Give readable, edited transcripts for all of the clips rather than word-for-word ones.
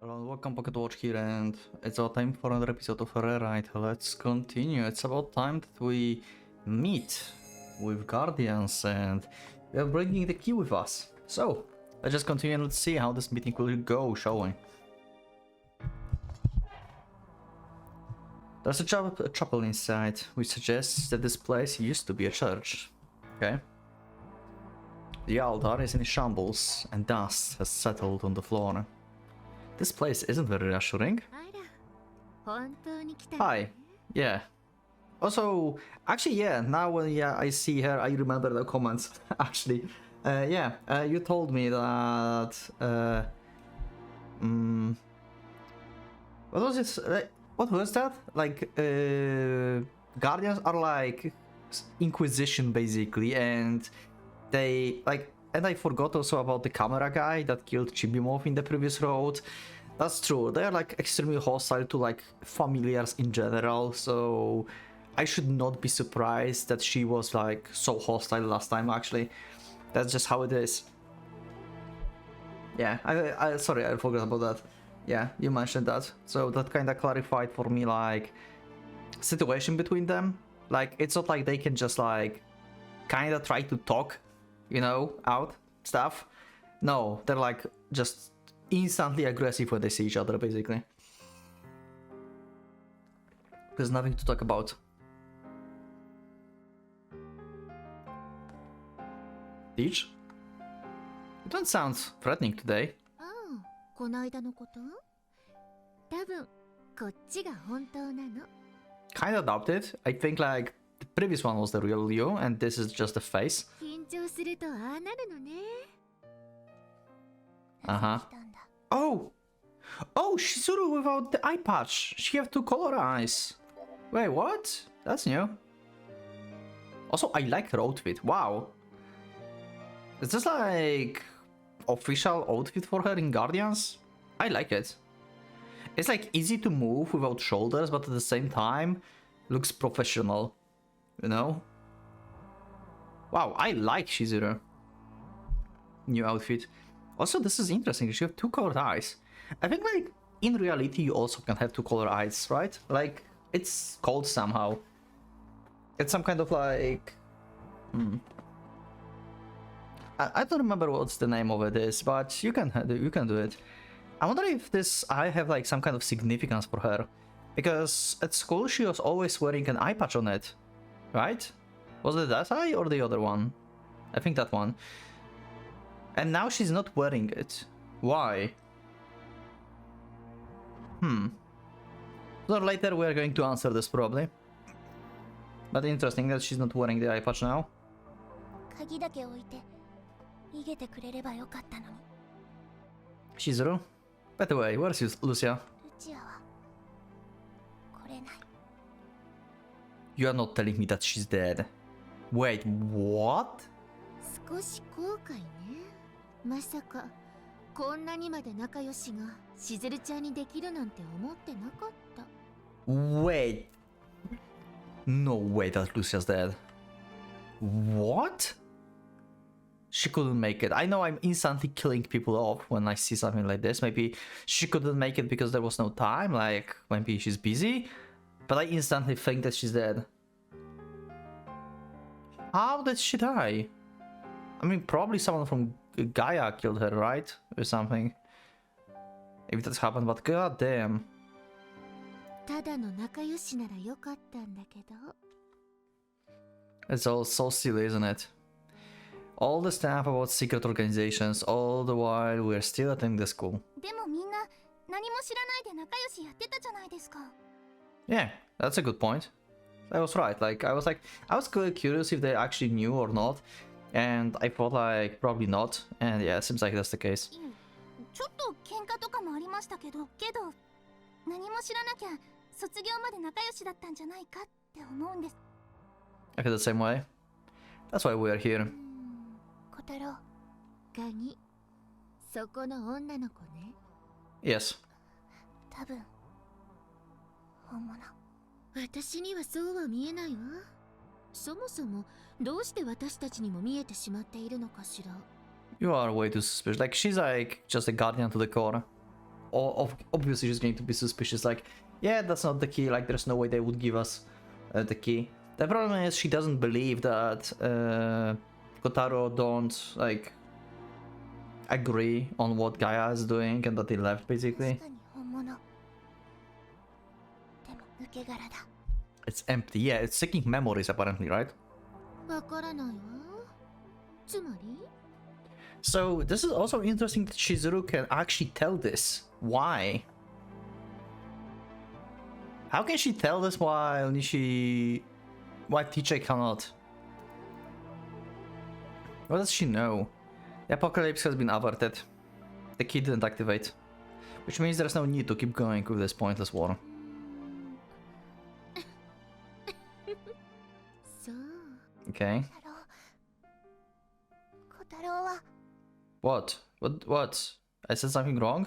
Hello, welcome PocketWatch here, and it's our time for another episode of Rewrite. Let's continue. It's about time that we meet with Guardians, and we are bringing the key with us. So, let's just continue and let's see how this meeting will go, shall we? There's a chapel inside, which suggests that this place used to be a church. Okay. The altar is in shambles, and dust has settled on the floor. This place isn't very reassuring. Hi. Yeah. Also, actually, yeah, now when I see her, I remember the comments, actually. You told me that... what was it? What was that? Like, Guardians are like Inquisition, basically, and they, like... And I forgot also about the camera guy that killed Chibimov in the previous road. That's true, they're like extremely hostile to like familiars in general, so I should not be surprised that she was like so hostile last time, actually. That's just how it is. Yeah, I sorry, I forgot about that. Yeah, you mentioned that. So that kind of clarified for me like situation between them. Like, it's not like they can just like kind of try to talk, you know, out stuff. No, they're like just instantly aggressive when they see each other, basically. There's nothing to talk about. Teach? You don't sound threatening today. Kinda doubt it. I think like the previous one was the real you and this is just the face. Uh-huh. Oh! Oh, Shizuru without the eye patch. She have two color eyes. Wait, what? That's new. Also, I like her outfit. Wow. Is this like official outfit for her in Guardians? I like it. It's like easy to move without shoulders, but at the same time looks professional. You know? Wow, I like Shizuru. New outfit. Also, this is interesting. You have two colored eyes. I think, like, in reality, you also can have two colored eyes, right? Like, it's called somehow. It's some kind of like... I don't remember what's the name of it is, but you can do it. I wonder if this eye have like some kind of significance for her, because at school she was always wearing an eye patch on it, right? Was it that eye or the other one? I think that one. And now she's not wearing it. Why? Sooner or later we are going to answer this probably. But interesting that she's not wearing the eye patch now. Shizuru? By the way, where's Lucia? You are not telling me that she's dead. Wait, what? Wait. No way that Lucia's dead. What? She couldn't make it. I know I'm instantly killing people off when I see something like this. Maybe she couldn't make it because there was no time, like maybe she's busy. But I instantly think that she's dead. How did she die? I mean, probably someone from Gaia killed her, right? Or something. If that's happened, but god damn. It's all so silly, isn't it? All the stuff about secret organizations, all the while we're still attending the school. Yeah, that's a good point. I was right. Like, I was curious if they actually knew or not. And I thought like, probably not. And yeah, it seems like that's the case. I feel the same way. That's why we are here. Yes. You are way too suspicious. Like, she's like just a guardian to the core. obviously just going to be suspicious. Like, yeah, that's not the key. Like, there's no way they would give us the key. The problem is she doesn't believe that Kotaro don't like agree on what Gaia is doing and that they left basically. It's empty. Yeah, it's seeking memories apparently, right? So this is also interesting that Chizuru can actually tell this. Why? How can she tell this while why Teacher cannot? What does she know? The apocalypse has been averted. The key didn't activate. Which means there's no need to keep going with this pointless war. Okay. What? What? I said something wrong?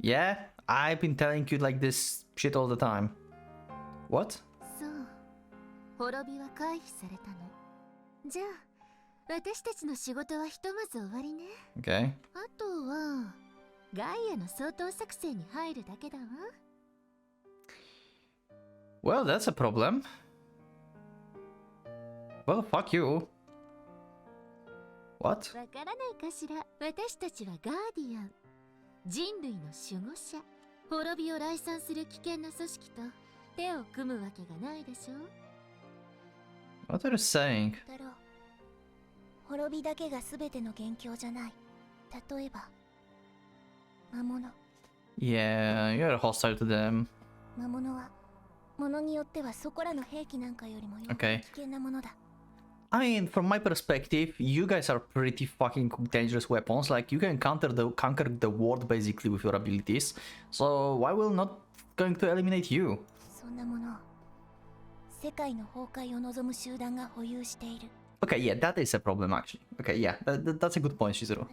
Yeah? I've been telling you like this shit all the time. What? Okay. Well, that's a problem. Well, fuck you. What? What are you saying? Yeah, you're hostile to them. Okay. I mean, from my perspective, you guys are pretty fucking dangerous weapons. Like, you can conquer the world basically with your abilities. So why will not going to eliminate you? Okay, yeah, that is a problem actually. Okay, yeah, that's a good point, Shizuru.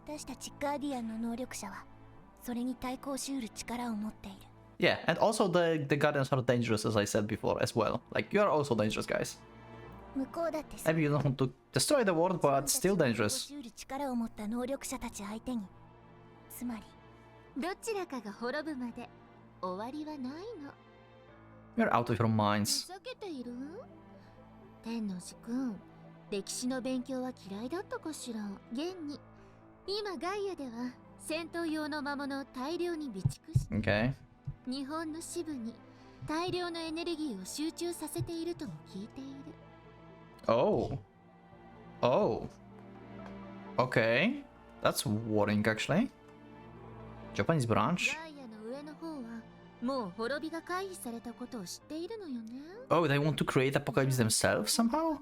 Yeah, and also the Guardians are dangerous, as I said before, as well. Like, you are also dangerous, guys. Maybe you don't want to destroy the world, but still dangerous. You're out of your minds. Okay. Oh. Oh. Okay. That's worrying actually. Japanese branch. Oh, they want to create apocalypse themselves somehow?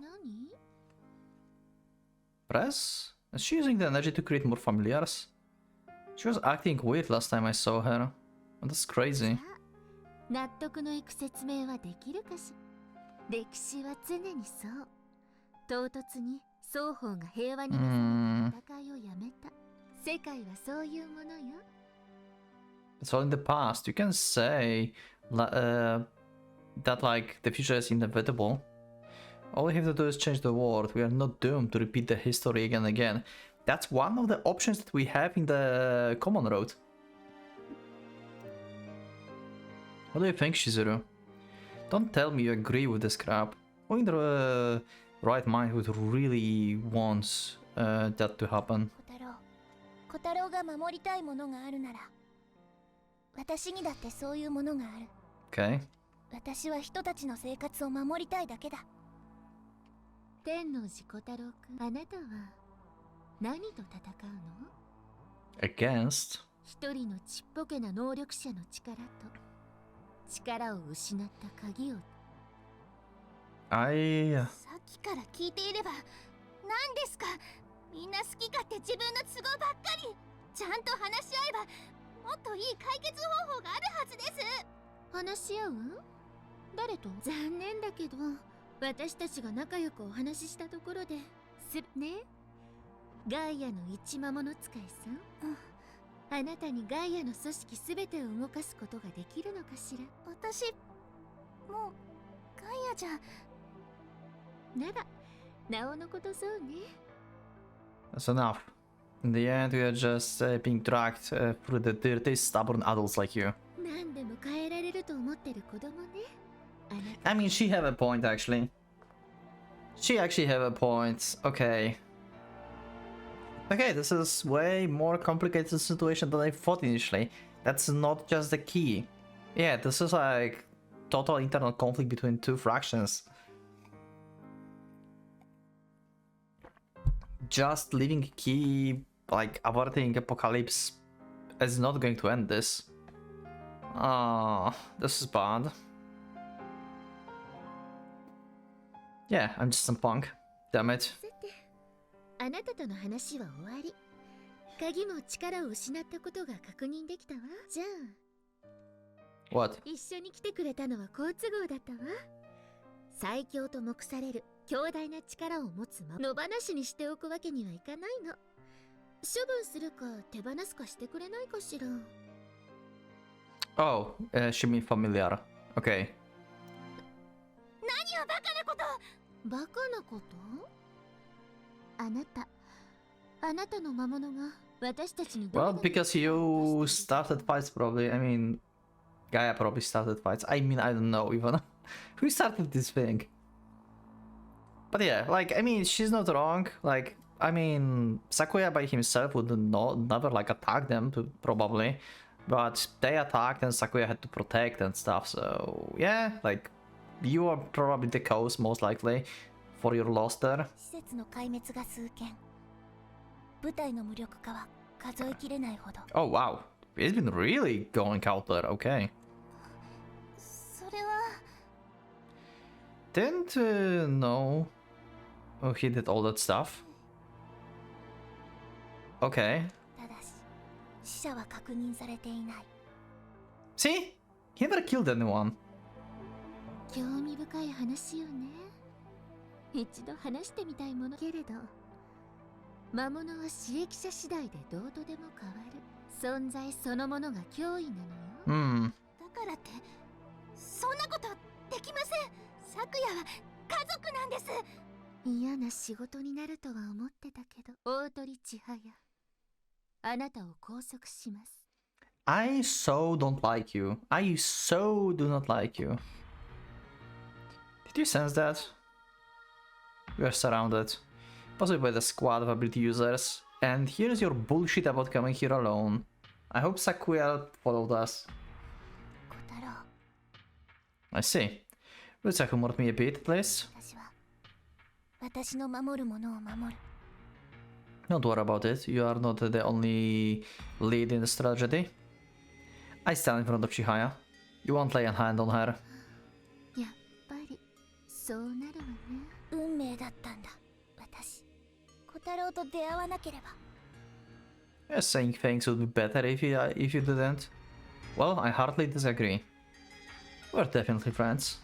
Press? Is she using the energy to create more familiars? She was acting weird last time I saw her. Oh, that's crazy. It's all in the past. You can say that like the future is inevitable. All we have to do is change the world. We are not doomed to repeat the history again and again. That's one of the options that we have in the common road. What do you think, Shizuru? Don't tell me you agree with this crap. Who in the right mind would really want that to happen? Okay. Against? That's enough. In the end, we are just being dragged through the dirty, stubborn adults like you. I mean, she have a point, actually. She actually have a point. Okay. Okay, this is way more complicated situation than I thought initially. That's not just the key. Yeah, this is like total internal conflict between two fractions. Just leaving a key, like averting apocalypse, is not going to end this. Ah, this is bad. Yeah, I'm just some punk. Damn it. あなたとの話は終わり。鍵も力を失ったことが確認できたわ。じゃあ。What? 一緒に来てくれたのは好都合だったわ。最強と目される強大な力を持つ野放しにしておくわけにはいかないの。処分するか手放すかしてくれないかしら。Oh, she mean familiar. Okay. 何をバカなこと。バカなこと？あなたの魔物が私たちに。Well, because you started fights, probably. I mean, Gaia probably started fights. I mean, I don't know even who started this thing. But yeah, like, I mean, she's not wrong. Like, I mean, Sakuya by himself would never like attack them, probably. But they attacked and Sakuya had to protect and stuff. So yeah, like, you are probably the cause, most likely, for your loss there. Oh wow, it's been really going out there. Okay. Didn't know he did all that stuff. Okay. See? He never killed anyone. 興味深い話よね。一度話してみたいものけれど、魔物は刺激者次第でどうとでも変わる。存在そのものが脅威なのよ。だからってそんなことできません。咲夜は家族なんです。嫌な仕事になるとは思ってたけど、大鳥千早、あなたを拘束します。I so don't like you. I so do not like you. Did you sense that? We are surrounded, possibly by the squad of ability users, and here's your bullshit about coming here alone. I hope Sakuya followed us. I see. Would you humor me a bit, please? Don't worry about it, you are not the only lead in this tragedy. I stand in front of Chihaya. You won't lay a hand on her. You're saying things would be better if you didn't. Well, I hardly disagree. We're definitely friends.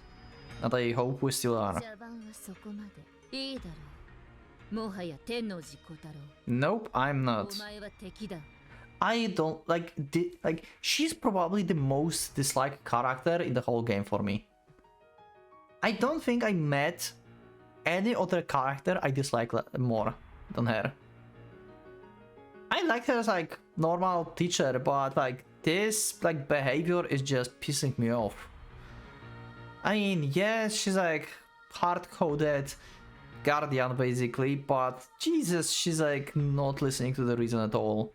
And I hope we still are. Nope, I'm not. I don't like she's probably the most disliked character in the whole game for me. I don't think I met any other character I dislike more than her. I like her as like normal teacher, but like this like behavior is just pissing me off. I mean, yes, she's like hard-coded guardian basically, but Jesus, she's like not listening to the reason at all.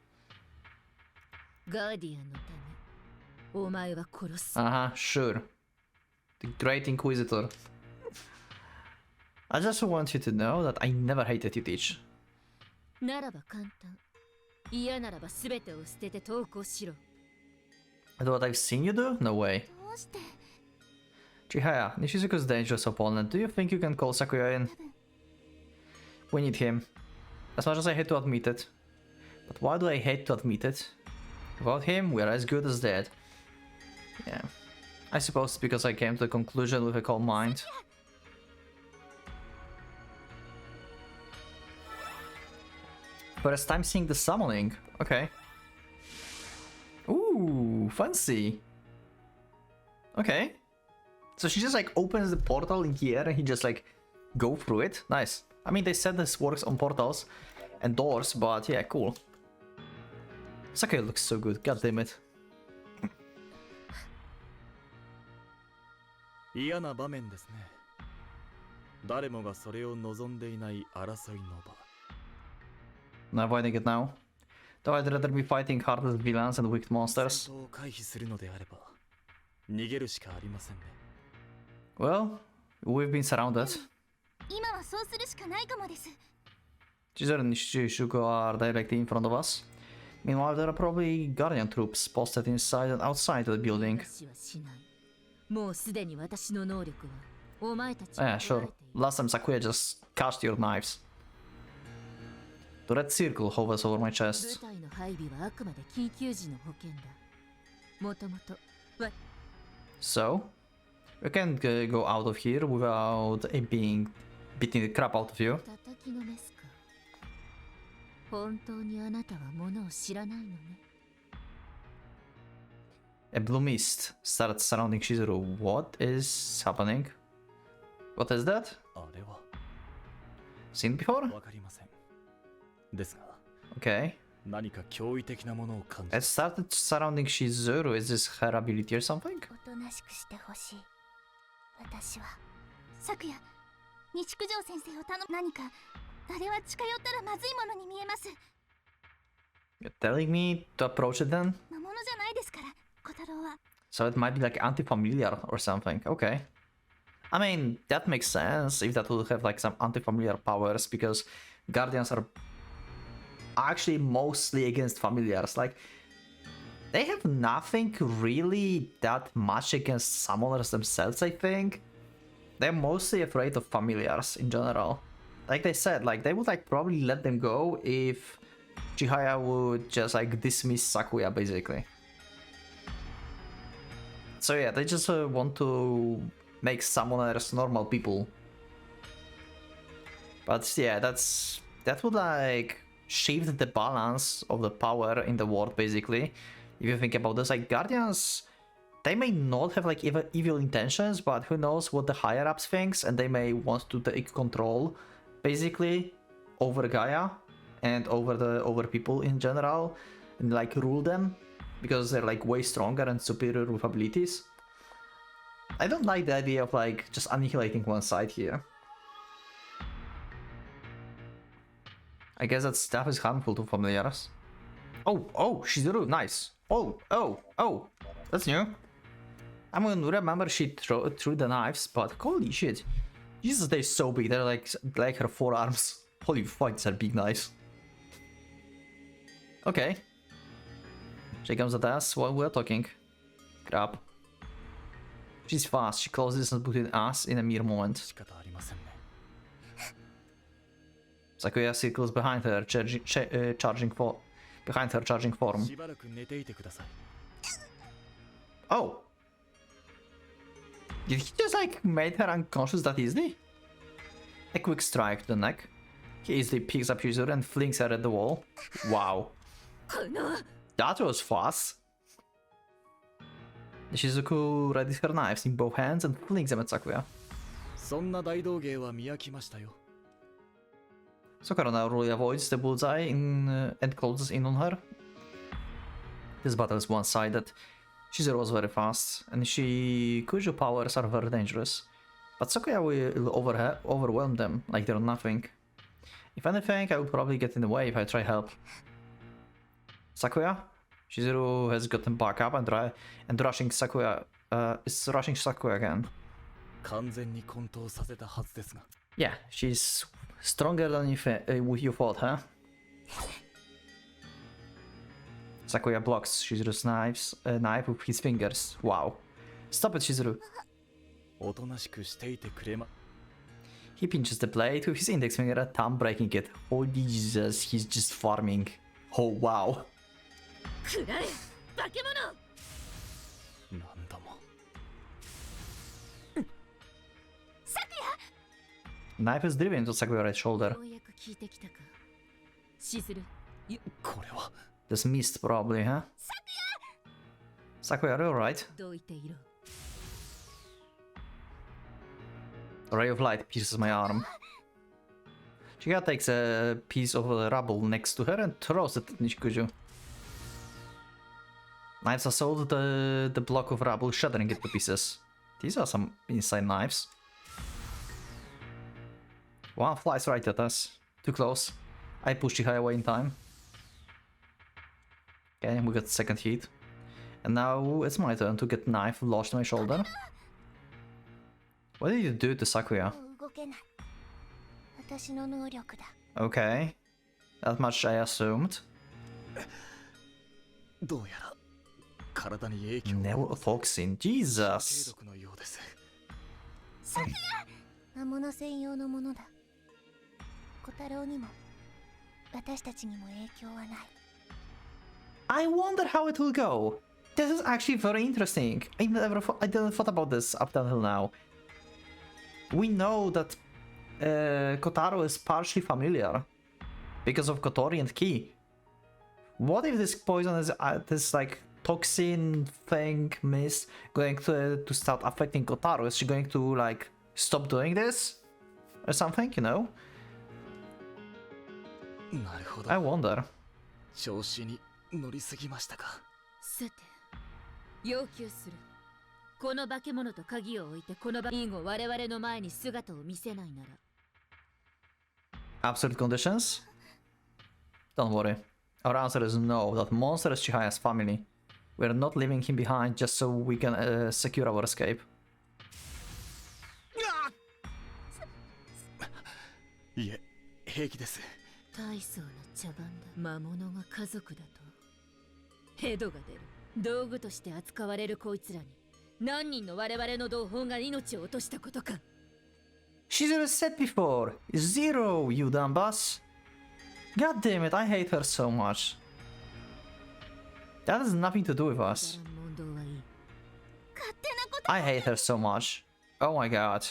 Sure. The Great Inquisitor. I just want you to know that I never hated you, Teach. And what I've seen you do? No way. Chihaya, Nishizuku's dangerous opponent. Do you think you can call Sakuya in? We need him. As much as I hate to admit it. But why do I hate to admit it? Without him, we're as good as dead. Yeah. I suppose it's because I came to the conclusion with a calm mind. First time seeing the summoning. Okay. Ooh, fancy. Okay. So she just like opens the portal in here and he just like go through it. Nice. I mean, they said this works on portals and doors, but yeah, cool. Sakuya looks so good, god damn it. 嫌な場面ですね。誰もがそれを望んでいない争いの場。 I'm avoiding it now. Though I'd rather be fighting harder villains and wicked 戦 monsters. 闘を回避するのであれば逃げるしかありませんね。 Well, we've been surrounded. 今はそうするしかないかもです。 Chizuru and Shuko are directly in front of us. Meanwhile, there are probably Guardian troops posted inside and outside of the building. 私はしない。もうすでに私の能力はお前たち Yeah, sure. Last time Sakuya just cast your knives. The red circle hovers over my 部 chest. 隊の配備はあくまで緊急時の保険だ。もともとわ So, we can't go out of here without it being beating the crap out of you. 叩きのめすか。本当にあなたはものを知らないのね。 A blue mist started surrounding Chizuru. What is happening? What is that? あれは Seen before? わかりません。ですが Okay. 何か驚異的なものを感じ It started surrounding Chizuru. Is this her ability or something? おとなしくしてほしい。私は昨夜西九条先生を頼む。何かあれは近寄ったらまずいものに見えます。 You're telling me to approach it then? 魔物じゃないですから小太郎は。 So it might be like anti-familiar or something. Okay. I mean, that makes sense if that would have like some anti-familiar powers, because Guardians are actually mostly against familiars. Like, they have nothing really that much against summoners themselves, I think. They're mostly afraid of familiars in general. Like they said, like they would like probably let them go if Chihaya would just like dismiss Sakuya basically. So yeah, they just want to make summoners normal people. But yeah, that would like shift the balance of the power in the world basically. If you think about this, like Guardians, they may not have like evil intentions, but who knows what the higher ups thinks, and they may want to take control basically over Gaia and over people in general, and like rule them because they're like way stronger and superior with abilities. I don't like the idea of like just annihilating one side here. I guess that stuff is harmful to familiars. Oh, Shizuru, nice. Oh, that's new. I'm gonna remember she threw the knives, but holy shit. Jesus, they're so big, they're like her forearms. Holy fuck, these are big knives. Okay. She comes at us while we're talking. Crap. She's fast, she closes distance between us in a mere moment. 仕方ありませんね。 Sakuya circles behind her, charging form. しばらく寝ていてください。 Oh! Did he just like made her unconscious that easily? A quick strike to the neck. He easily picks up Chizuru and flings her at the wall. Wow. That was fast. Shizuku readies her knives in both hands and flings them at Sakuya. そんな大道芸は見飽きましたよ。 Sakura narrowly avoids the bullseye and closes in on her. This battle is one-sided. Chizuru was very fast, and Kujo powers are very dangerous. But Sakuya will overwhelm them like they're nothing. If anything, I will probably get in the way if I try help. Sakuya? Chizuru has gotten back up and rushing Sakuya is rushing Sakuya again. 完全に混沌させたはずですが。 Yeah, she's stronger than you thought, huh? Sakuya blocks Chizuru's knife with his fingers. Wow. Stop it, Chizuru. おとなしくしていてくれま。 He pinches the blade with his index finger and thumb, breaking it. Holy Jesus, he's just farming. Oh, wow. くらえ化け物。何度も。 Knife is driven into Sakuya's right shoulder. ようやく聞いてきたか。しずる。これは。 This mist, probably, huh? Sakuya, are you alright? どういていろ。 A ray of light pierces my arm. Chiga takes a piece of the rubble next to her and throws it at Nishikuju. Knives assault the block of rubble, shattering it to pieces. These are some inside knives. One flies right at us. Too close. I pushed Chihaya away in time. Okay, we got second hit. And now it's my turn to get knife lodged in my shoulder. What did you do to Sakuya? 動けない。私の能力だ。 Okay. That much I assumed. どうやら体に影響 Neurotoxin. Jesus. 毒のようです。魔物専用のものだ。小太郎にも私たちにも影響はない。 I wonder how it will go. This is actually very interesting. I didn't thought about this up until now. We know that Kotaro is partially familiar because of Kotori and Ki. What if this poison is this like toxin thing mist going to start affecting Kotaro? Is she going to like stop doing this or something? You know? なるほど。 I wonder. 調子に乗りすぎましたか。さて、要求する。この化け物と鍵を置いてこの以後我々の前に姿を見せないなら。 Absolute conditions? Don't worry. Our answer is no. That monster is Chihaya's family. We're not leaving him behind just so we can secure our escape. いえ、平気です。大層な茶番だ。魔物が家族だとヘドが出る。道具として扱われるこいつらに何人の我々の同胞が命を落としたことか。 She's already said before. Zero, you dumb boss. God damn it, I hate her so much. That has nothing to do with us. 問答はいい。 勝手なこと。 I hate her so much. Oh my god.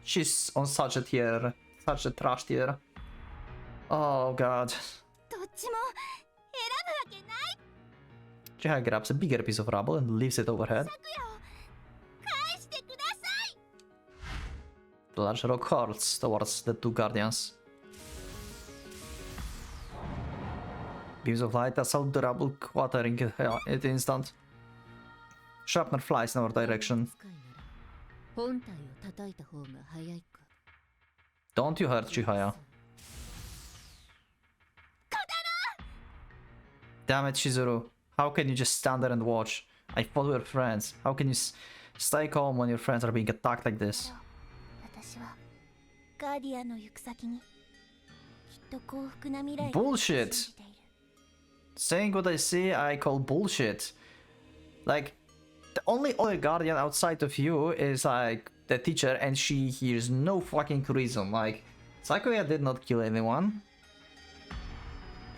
She's on such a tier. Such a trash tier. Oh god. どっちも選ぶわけない。 Chihaya grabs a bigger piece of rubble and leaves it overhead. 昨夜を返してください。 The large rock hurls towards the two guardians. Beams of light assault the rubble, quartering it instant. Sharpener flies in our direction. 使いなら本体を叩いた方が早いか。 Don't you hurt Chihaya. Damn it, Shizuru. How can you just stand there and watch? I thought we were friends. How can you stay calm when your friends are being attacked like this? 私はガーディアンの行く先にきっと幸福な未来 Bullshit. を信じている。 Saying what I see, I call bullshit. Like, the only other guardian outside of you is like the teacher, and she hears no fucking reason. Like, Sakuya did not kill anyone,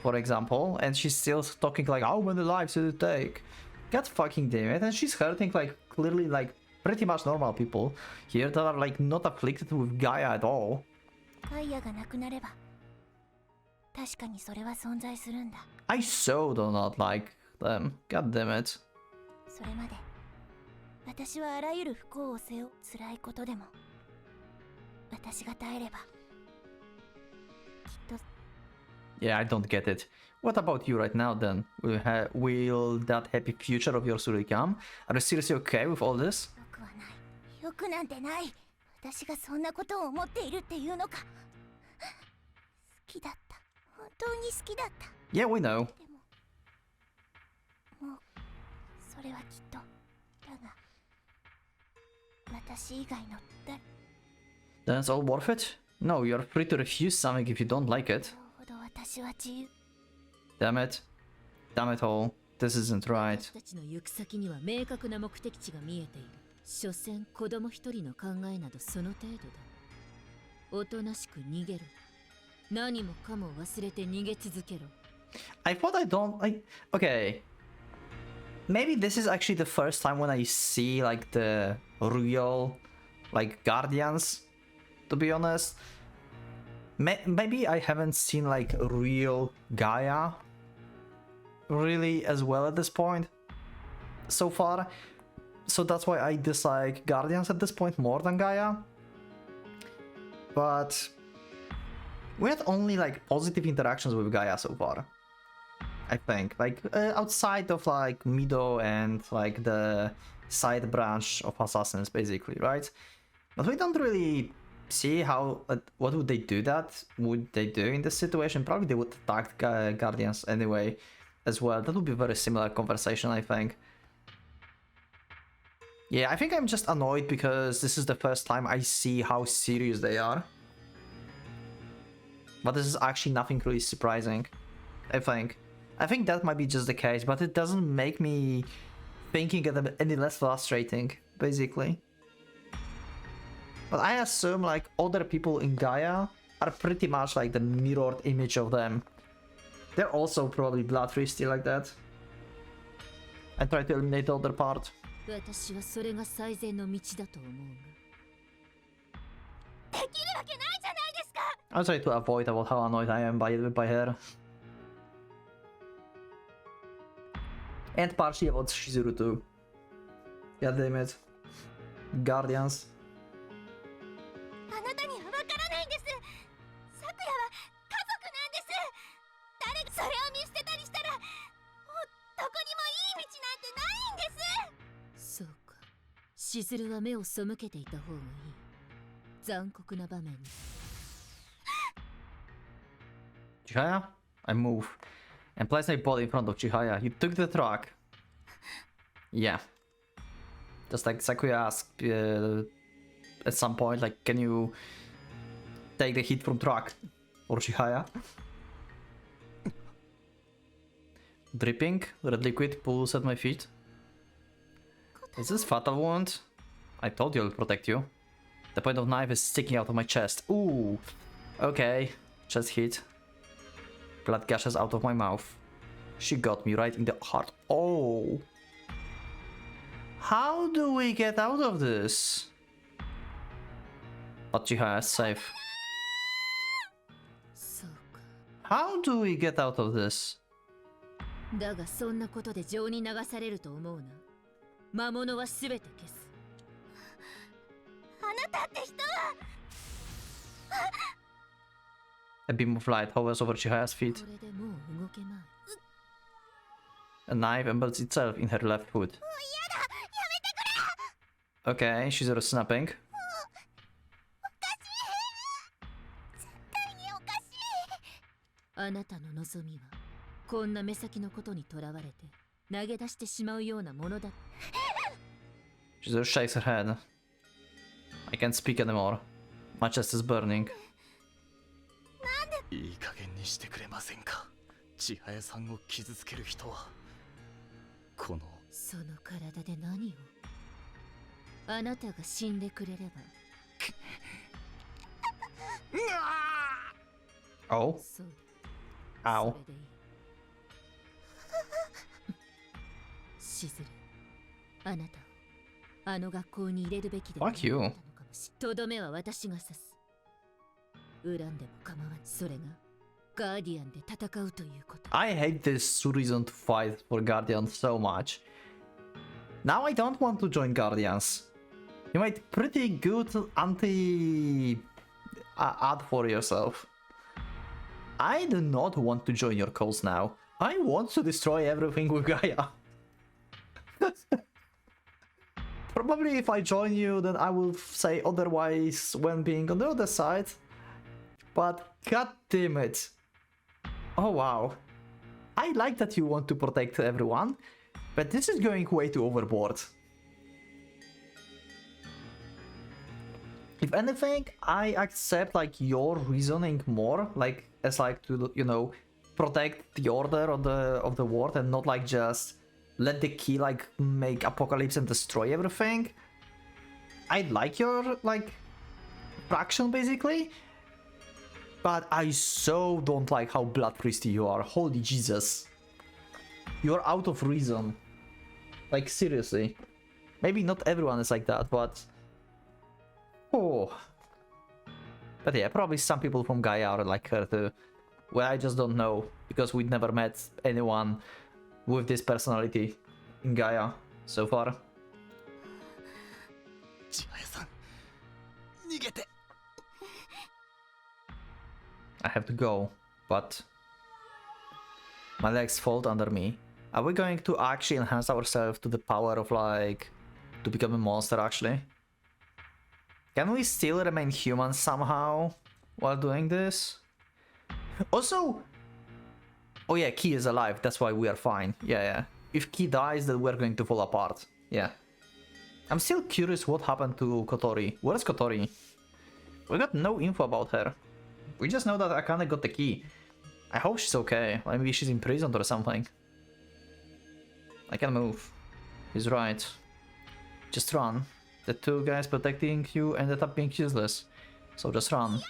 for example, and she's still talking like, how many lives did it take? God fucking damn it. And she's hurting like clearly like pretty much normal people here that are like not afflicted with Gaia at all. ガイアがなくなれば確かにそれは存在するんだ。 I so do not like them. God damn it. それまで私はあらゆる不幸を背負う。辛いことでも私が耐えればきっと。 Yeah, I don't get it. What about you right now then? Will that happy future of yours really come? Are you seriously okay with all this? よくはない。よくなんてない。私がそんなことを思っているっていうのか。好きだった。本当に好きだった。 Yeah, we know. でももうそれはきっと。だが私以外の誰 Then it's all worth it? No, you're free to refuse something if you don't like it. ほど私は自由。 Damn it. Damn it all. This isn't right. 私たちの行く先には明確な目的地が見えている。所詮子供一人の考えなどその程度だ。おとなしく逃げろ。何もかも忘れて逃げ続けろ。 I thought I don't like. Okay. Maybe this is actually the first time when I see like the real like guardians, to be honest. Maybe I haven't seen like real Gaia really as well at this point so far. So that's why I dislike Guardians at this point more than Gaia. But we had only like positive interactions with Gaia so far. I think. Like, outside of, like, Mido and, like, the side branch of Assassins, basically, right? But we don't really see how... what would they do that? Would they do in this situation? Probably they would attack Guardians anyway, as well. That would be a very similar conversation, I think. Yeah, I think I'm just annoyed because this is the first time I see how serious they are. But this is actually nothing really surprising, I think. I think that might be just the case, but it doesn't make me thinking it any less frustrating, basically. But I assume, like, other people in Gaia are pretty much like the mirrored image of them. They're also probably bloodthirsty like that. I try to eliminate the other part. 私はそれが最善の道だと思うが。できるわけないじゃないですか。I try to avoid about how annoyed I am by her. And partially about Shizuru too. God damn it. Guardians. あなたにはわからないんです。咲夜は家族なんです。誰がそれを見捨てたりしたら、もうどこにもいい道なんてないんです。そうか。しずるは目を背けていた方がいい。残酷な場面。Chihaya? I move. And place my body in front of Chihaya. You took the truck. Yeah. Just like Sakuya asked at some point, like, can you take the hit from truck for Chihaya? Dripping, red liquid pools at my feet. Is this fatal wound? I told you I'll protect you. The point of knife is sticking out of my chest. Ooh. Okay. Chest hit. Blood gushes out of my mouth. She got me right in the heart. Oh. How do we get out of this? But Chihaya is safe. そうか。 How do we get out of this? だがそんなことで情に流されると思うな。魔物はすべて消す。あなたって人は。A beam of light hovers over Chihaya's feet. これでもう動けまい。 A knife embeds itself in her left foot. もう嫌だ。やめてくれ。 Okay, she's snapping. おかしい。絶対におかしい。あなたの望みはこんな目先のことにとらわれて投げ出してしまうようなものだ。 She shakes her head. I can't speak anymore. My chest is burning. いい加減にしてくれませんか。千早さんを傷つける人はこのその体で何を。あなたが死んでくれれば。 Oh. そう。 Ow. それでいい。しずる、あなたをあの学校に入れるべきではなかったのかもしれない。とどめは私が刺す。恨んでも構わん。それがガーディアンで戦うということ。 I hate this reason to fight for Guardians so much. Now I don't want to join Guardians. You made pretty good ad for yourself. I do not want to join your cause now. I want to destroy everything with Gaia. Probably if I join you, then I will say otherwise when being on the other side. But god damn it. Oh wow. I like that you want to protect everyone, but this is going way too overboard. If anything, I accept like your reasoning more, like as like to, you know, protect the order of the world and not like just let the key like make apocalypse and destroy everything. I like your like fraction basically, but I so don't like how bloodthirsty you are. Holy Jesus. You're out of reason. Like seriously. Maybe not everyone is like that, but oh. But yeah, probably some people from Gaia are like her too. Well, I just don't know, because we'd never met anyone with this personality in Gaia so far. 千早さん逃げて。 I have to go, but My legs fold under me. Are we going to actually enhance ourselves to the power of like to become a monster actually? Can we still remain human somehow while doing this? Also, oh yeah, Key is alive, that's why we are fine. Yeah. If Key dies, then we're going to fall apart. Yeah. I'm still curious what happened to Kotori. Where's Kotori? We got no info about her. We just know that Akane got the key. I hope she's okay. Maybe she's imprisoned or something. I can move. He's right. Just run. The two guys protecting you ended up being useless. So just run.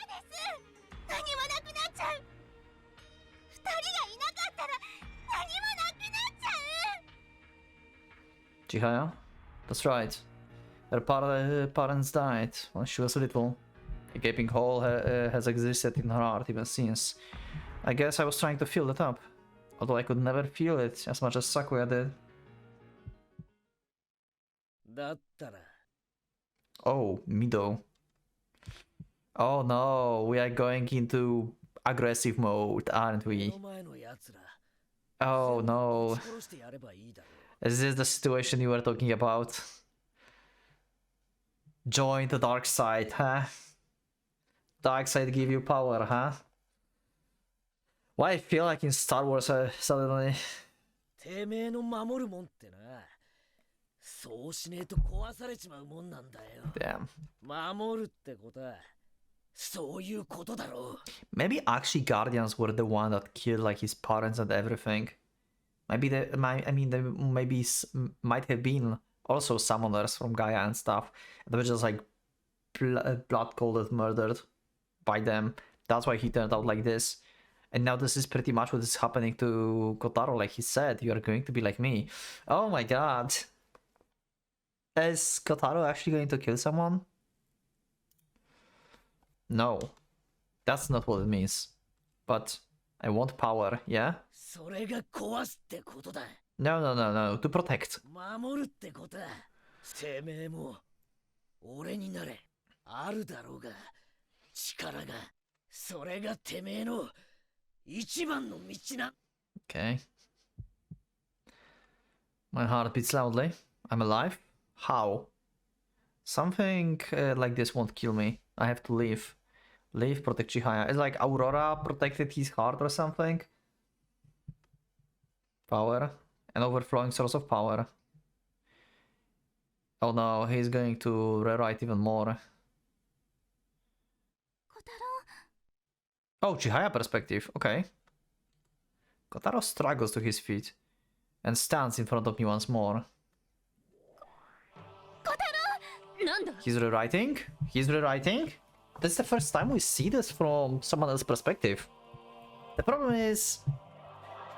Chihaya? That's right. Her parents died when she was little. A gaping hole has existed in her heart even since. I guess I was trying to fill it up. Although I could never feel it as much as Sakuya did. Oh, Mido. Oh no, we are going into aggressive mode, aren't we? Oh no. Is this the situation you were talking about? Join the dark side, huh? Dark side give you power, huh? Why I feel like in Star Wars suddenly. Damn. Maybe actually Guardians were the one that killed like his parents and everything. Maybe they might have been also summoners from Gaia and stuff. They were just like blood cold murdered by them. That's why he turned out like this. And now this is pretty much what is happening to Kotaro. Like he said, you are going to be like me. Oh my god. Is Kotaro actually going to kill someone? No. That's not what it means. But I want power, yeah? No. To protect. Okay. My heart beats loudly. I'm alive. How? Something like this won't kill me. I have to leave. Leave, protect Chihaya. It's like Aurora protected his heart or something. Power. An overflowing source of power. Oh no, he's going to rewrite even more. Oh, Chihaya perspective. Okay. Kotaro struggles to his feet and stands in front of me once more. He's rewriting? He's rewriting? This is the first time we see this from someone else's perspective. The problem is,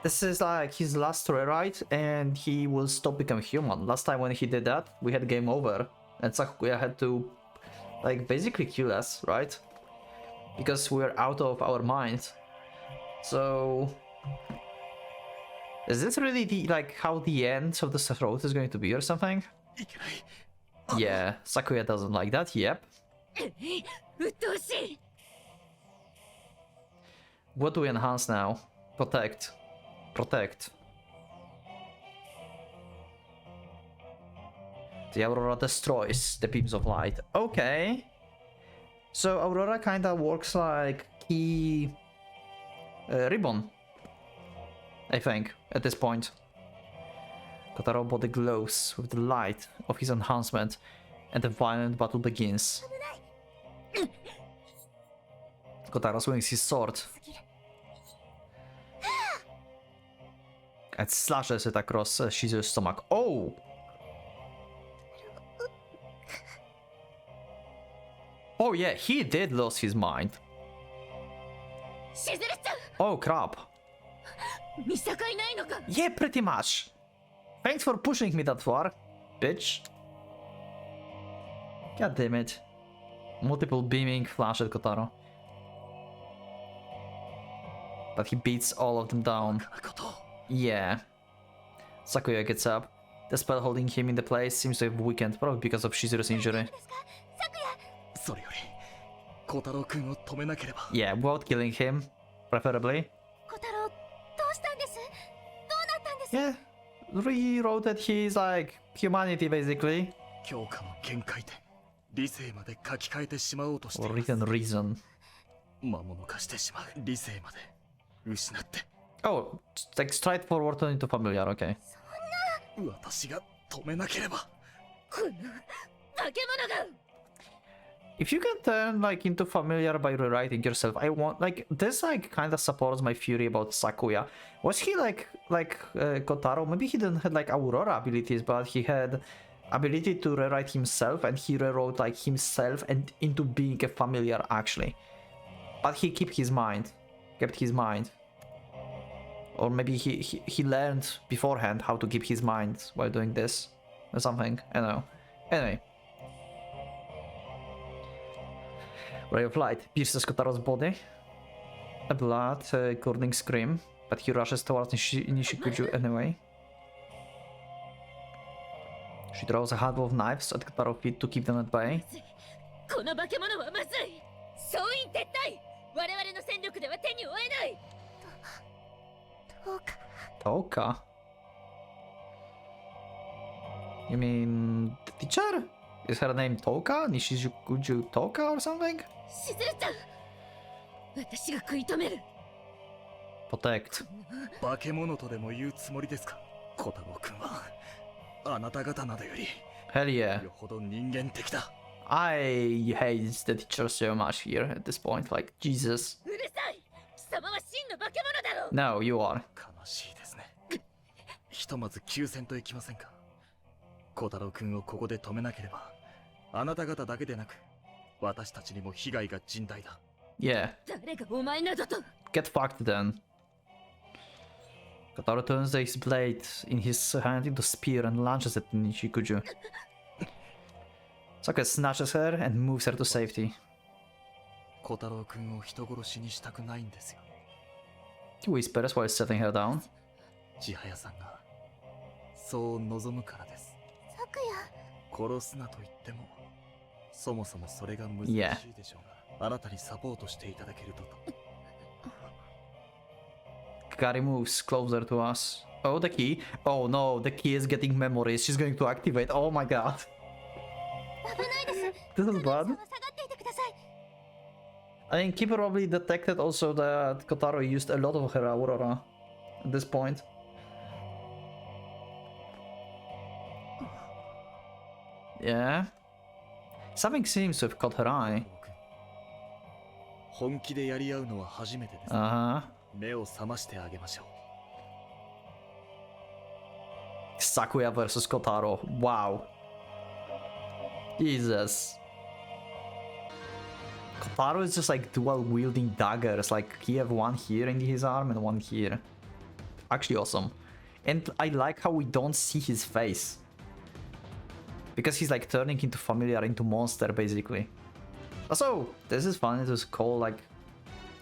this is like his last rewrite and he will stop becoming human. Last time when he did that, we had game over and Sakuya had to like basically kill us, right? Because we're out of our mind. So is this really the like how the end of the road is going to be or something? Yeah, Sakuya doesn't like that, yep. What do we enhance now? Protect. Protect. The Aurora destroys the beams of light. Okay. So Aurora kinda works like key ribbon, I think, at this point. Kotaro body glows with the light of his enhancement, and the violent battle begins. Kotaro swings his sword and slashes it across Shizu's stomach. Oh! Oh yeah, he did lose his mind. Oh crap. Yeah, pretty much. Thanks for pushing me that far, bitch. God damn it. Multiple beaming flash at Kotaro. But he beats all of them down. Yeah. Sakuya gets up. The spell holding him in the place seems to have weakened, probably because of Shizuru's injury. Yeah, without killing him, preferably. Yeah, rewrote that he's like humanity basically. 強化の限界点、理性まで書き換えてしまおうとしてい Or ます。 written reason. 魔物化してしまう理性まで失って、 Oh, like straightforward turn into familiar, okay. 私が止めなければ。この化け物が If you can turn like into familiar by rewriting yourself, I want like this like kind of supports my theory about Sakuya. Was he like Kotaro? Maybe he didn't have like Aurora abilities, but he had ability to rewrite himself, and he rewrote like himself and into being a familiar actually. But he kept his mind, or maybe he learned beforehand how to keep his mind while doing this or something. I don't know. Anyway. Ray of Light pierces Kotaro's body. A blood curdling scream, but he rushes towards Nishikuju anyway. She throws a handful of knives at Kotaro's feet to keep them at bay. この化け物はまずい。総員撤退。我々の戦力では手に負えない。どうか Toka? You mean the teacher? Is her name Toka? Nishikuju Toka or something? しずるちゃん。私が食い止める。 Protect. 化け物とでも言うつもりですか、小太郎くんは。あなた方などより Hell yeah. よほど人間的だ。 I hate the teacher so much here at this point. Like, Jesus. うるさい。貴様は真の化け物だろう。 No, you are. 悲しいですね。ひとまず休戦といきませんか。小太郎くんをここで止めなければ、あなた方だけでなく、私たちにも被害が甚大だ。Yeah. 誰がお前などと。 Get fucked then. Kotaro turns his blade in his hand into a spear and launches it at Nishikuju. Sakuya snatches her and moves her to safety. 小太郎くんを人殺しにしたくないんですよ。 He whispers while setting her down. 千早さんがそう望むからです。昨夜殺すなと言っても、そもそもそれが難しいでしょうが、あなたにサポートしていただけるとと。 Kari moves closer to us. Oh, the key. Oh no, the key is getting memories. She's going to activate. Oh my god. 危ないです This is さ bad. んは下がっていてください I think he probably detected also that Kotaro used a lot of her Aurora at this point. Yeah. Something seems to have caught her eye. 本気でやり合うのは初めてです。 Uh-huh. 目を覚ましてあげましょう。 Sakuya versus Kotaro. Wow. Jesus. Kotaro is just like dual wielding daggers. Like he have one here in his arm and one here. Actually awesome. And I like how we don't see his face. Because he's like turning into familiar, into monster basically. Also, this is funny to call like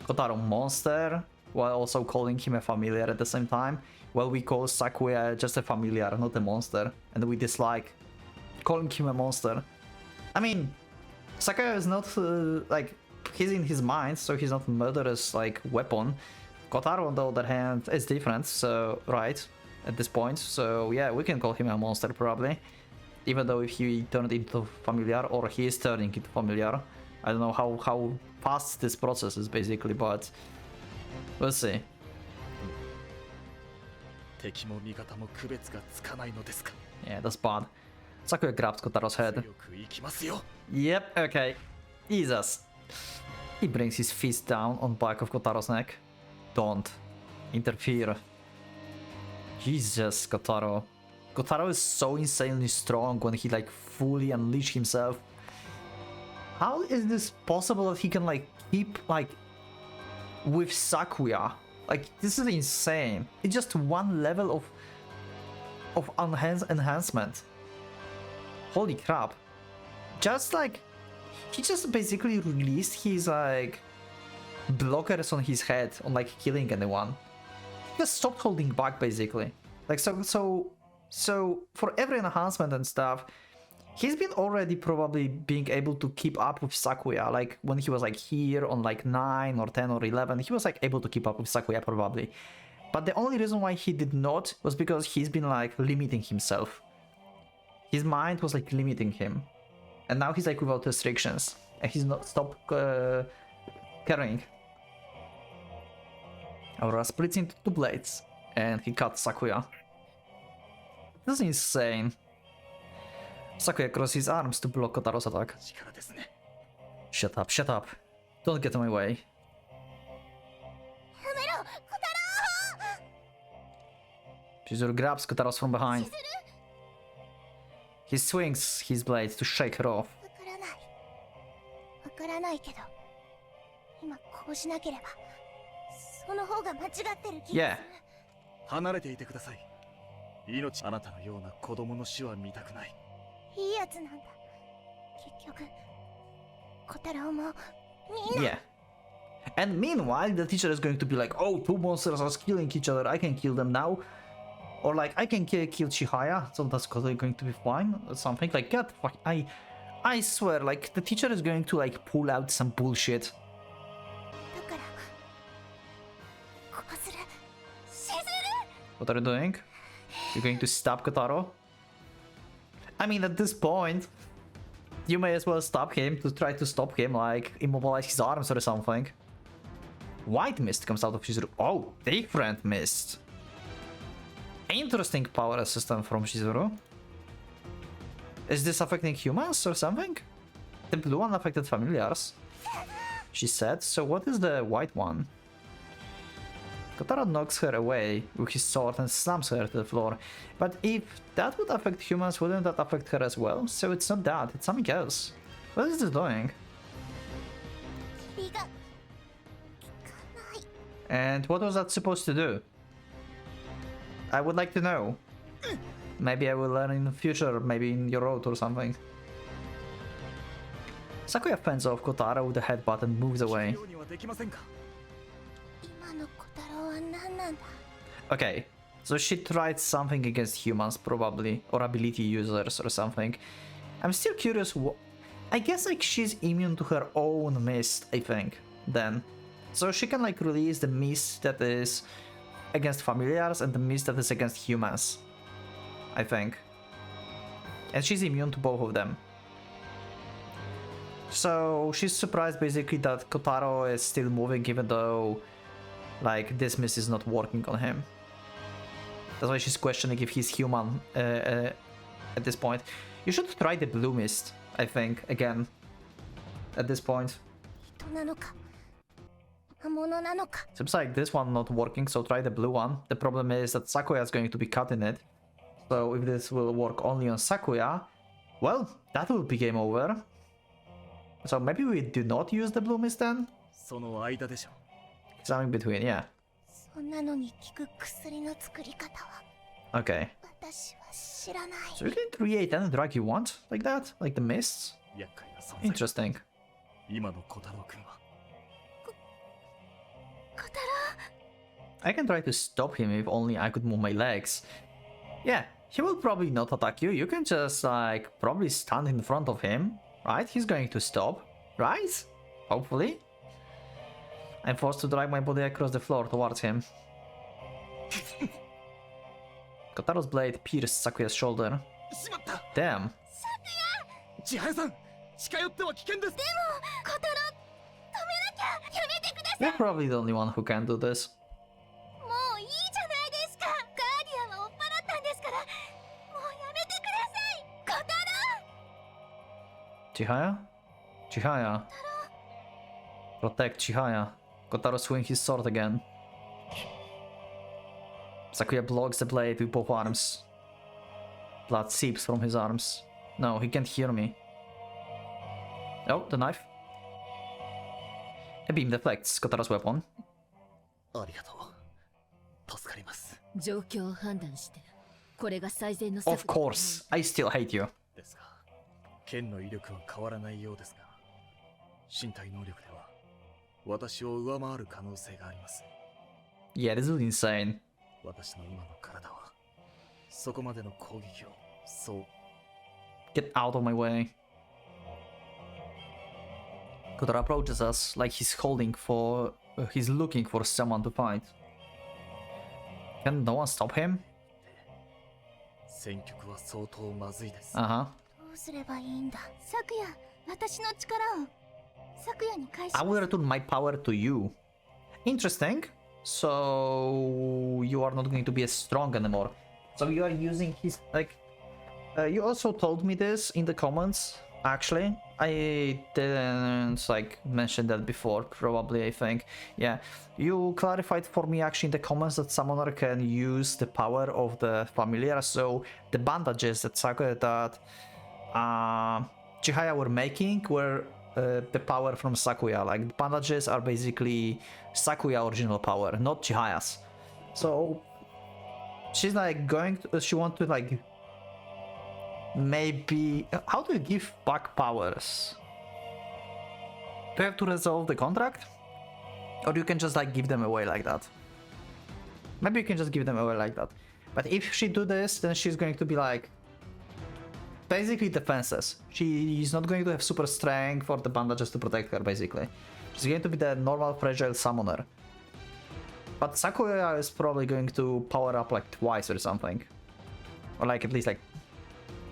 Kotaro monster while also calling him a familiar at the same time. While we call Sakuya just a familiar, not a monster. And we dislike calling him a monster. I mean, Sakuya is not like, he's in his mind, so he's not murderous like weapon. Kotaro on the other hand is different, so right, at this point. So yeah, we can call him a monster probably. Even though if he turned into familiar, or he is turning into familiar. I don't know how fast this process is basically, but we'll see. 敵も味方も区別がつかないのですか。 Yeah, that's bad. Sakuya grabs Kotaro's head. 強くいきますよ。 Yep, okay. Jesus. He brings his fist down on back of Kotaro's neck. Don't interfere. Jesus, Kotaro. Kotaro is so insanely strong when he like fully unleash himself. How is this possible that he can like keep like with Sakuya? Like this is insane. It's just one level of enhancement. Holy crap. Just like he just basically released his like blockers on his head on like killing anyone. He just stopped holding back basically. Like so for every enhancement and stuff, he's been already probably being able to keep up with Sakuya. Like when he was like here on like 9 or 10 or 11, he was like able to keep up with Sakuya probably. But the only reason why he did not was because he's been like limiting himself. His mind was like limiting him. And now he's like without restrictions. And he's not stopped carrying. Aurora splits into two blades. And he cuts Sakuya. This is insane. Sakuya crosses his arms to block Kotaro's attack. 力ですね。 Shut up, shut up. Don't get in my way. Chizuru grabs Kotaros from behind. He swings his blade to shake her off. わからないけど今こうしなければその方が間違ってる気が Yeah. する。離れていてください。命、あなたのような子供の死は見たくない。いいやつなんだ。結局小太郎もみんな Yeah. And meanwhile, the teacher is going to be like, oh, two monsters are killing each other, I can kill them now. Or like, I can kill Chihaya, so that's going to be fine, or something. Like, get fuck, I swear, like, the teacher is going to like pull out some bullshit. だからこうする。しずる What are you doing? You're going to stop Kotaro? I mean, at this point, you may as well stop him to try to stop him, like, immobilize his arms or something. White mist comes out of Shizuru. Oh, different mist. Interesting power system from Shizuru. Is this affecting humans or something? The blue one affected familiars, she said. So what is the white one? Kotaro knocks her away with his sword and slams her to the floor. But if that would affect humans, wouldn't that affect her as well? So it's not that, it's something else. What is this doing? 霧が効かない。 And what was that supposed to do? I would like to know. Maybe I will learn in the future, maybe in your road or something. Sakuya fends off Kotaro with a headbutt and moves away. ようにはできませんか。今の小太郎は何なんだ。 Okay, so she tried something against humans probably, or ability users or something. I'm still curious I guess like she's immune to her own mist, I think, then. So she can like release the mist that is against familiars and the mist that is against humans, I think. And she's immune to both of them. So she's surprised basically that Kotaro is still moving even though like this mist is not working on him. That's why she's questioning if he's human at this point. You should try the blue mist, I think, again. At this point. 人なのか魔物なのか。 Seems like this one not working, so try the blue one. The problem is that Sakuya is going to be cutting it. So if this will work only on Sakuya, well, that will be game over. So maybe we do not use the blue mist then? その間でしょ。 Something between, yeah. そんなのに効く薬の作り方は Okay. 私は知らない。 So you can create any drug you want, like that? Like the mists? 厄介な存在。 Interesting. 今の小太郎くんは。小太郎 I can try to stop him if only I could move my legs. Yeah, he will probably not attack you. You can just like probably stand in front of him, right? He's going to stop, right? Hopefully. I'm forced to drag my body across the floor towards him. Kotaro's blade pierced Sakuya's shoulder. しまった。 Damn. 千早さん、近寄っては危険です。小太郎止めなきゃ。やめてください。 You're probably the only one who can do this. もういいじゃないですか。ガーディアンは追っ払ったんですから。もうやめてください。小太郎 Chihaya? Chihaya. Protect Chihaya. Kotaro swings his sword again. Sakuya blocks the blade with both arms. Blood seeps from his arms. No, he can't hear me. Oh, the knife. A beam deflects Kotaro's weapon. ありがとう。助かります。状況を判断してこれが最善の策 Of course, I still hate you. ですが、剣の威力は変わらないようですが、身体能力では私を上回る可能性があります。 Yeah, this is insane. 私の今の体はそこまでの攻撃をそう。 Get out of my way. Kotaro approaches us like he's looking for someone to fight. Can no one stop him? 戦局は相当まずいです。 Uh-huh. どうすればいいんだ。昨夜、私の力を昨夜に返し I ます。 will return my power to you. Interesting. So you are not going to be as strong anymore. So you are using his like. You also told me this in the comments. Actually, I didn't like mention that before. Probably, I think. Yeah, you clarified for me actually in the comments that summoner can use the power of the familiar. So the bandages that Chihaya were making were the power from Sakuya. Like the bandages are basically Sakuya original power, not Chihaya's. So she's like she wants to like maybe how do you give back powers? Do you have to resolve the contract? Or you can just like give them away like that? Maybe you can just give them away like that. But if she do this, then she's going to be like basically defenseless. She is not going to have super strength for the bandages to protect her, basically. She's going to be the normal fragile summoner. But Sakuya is probably going to power up like twice or something. Or like at least like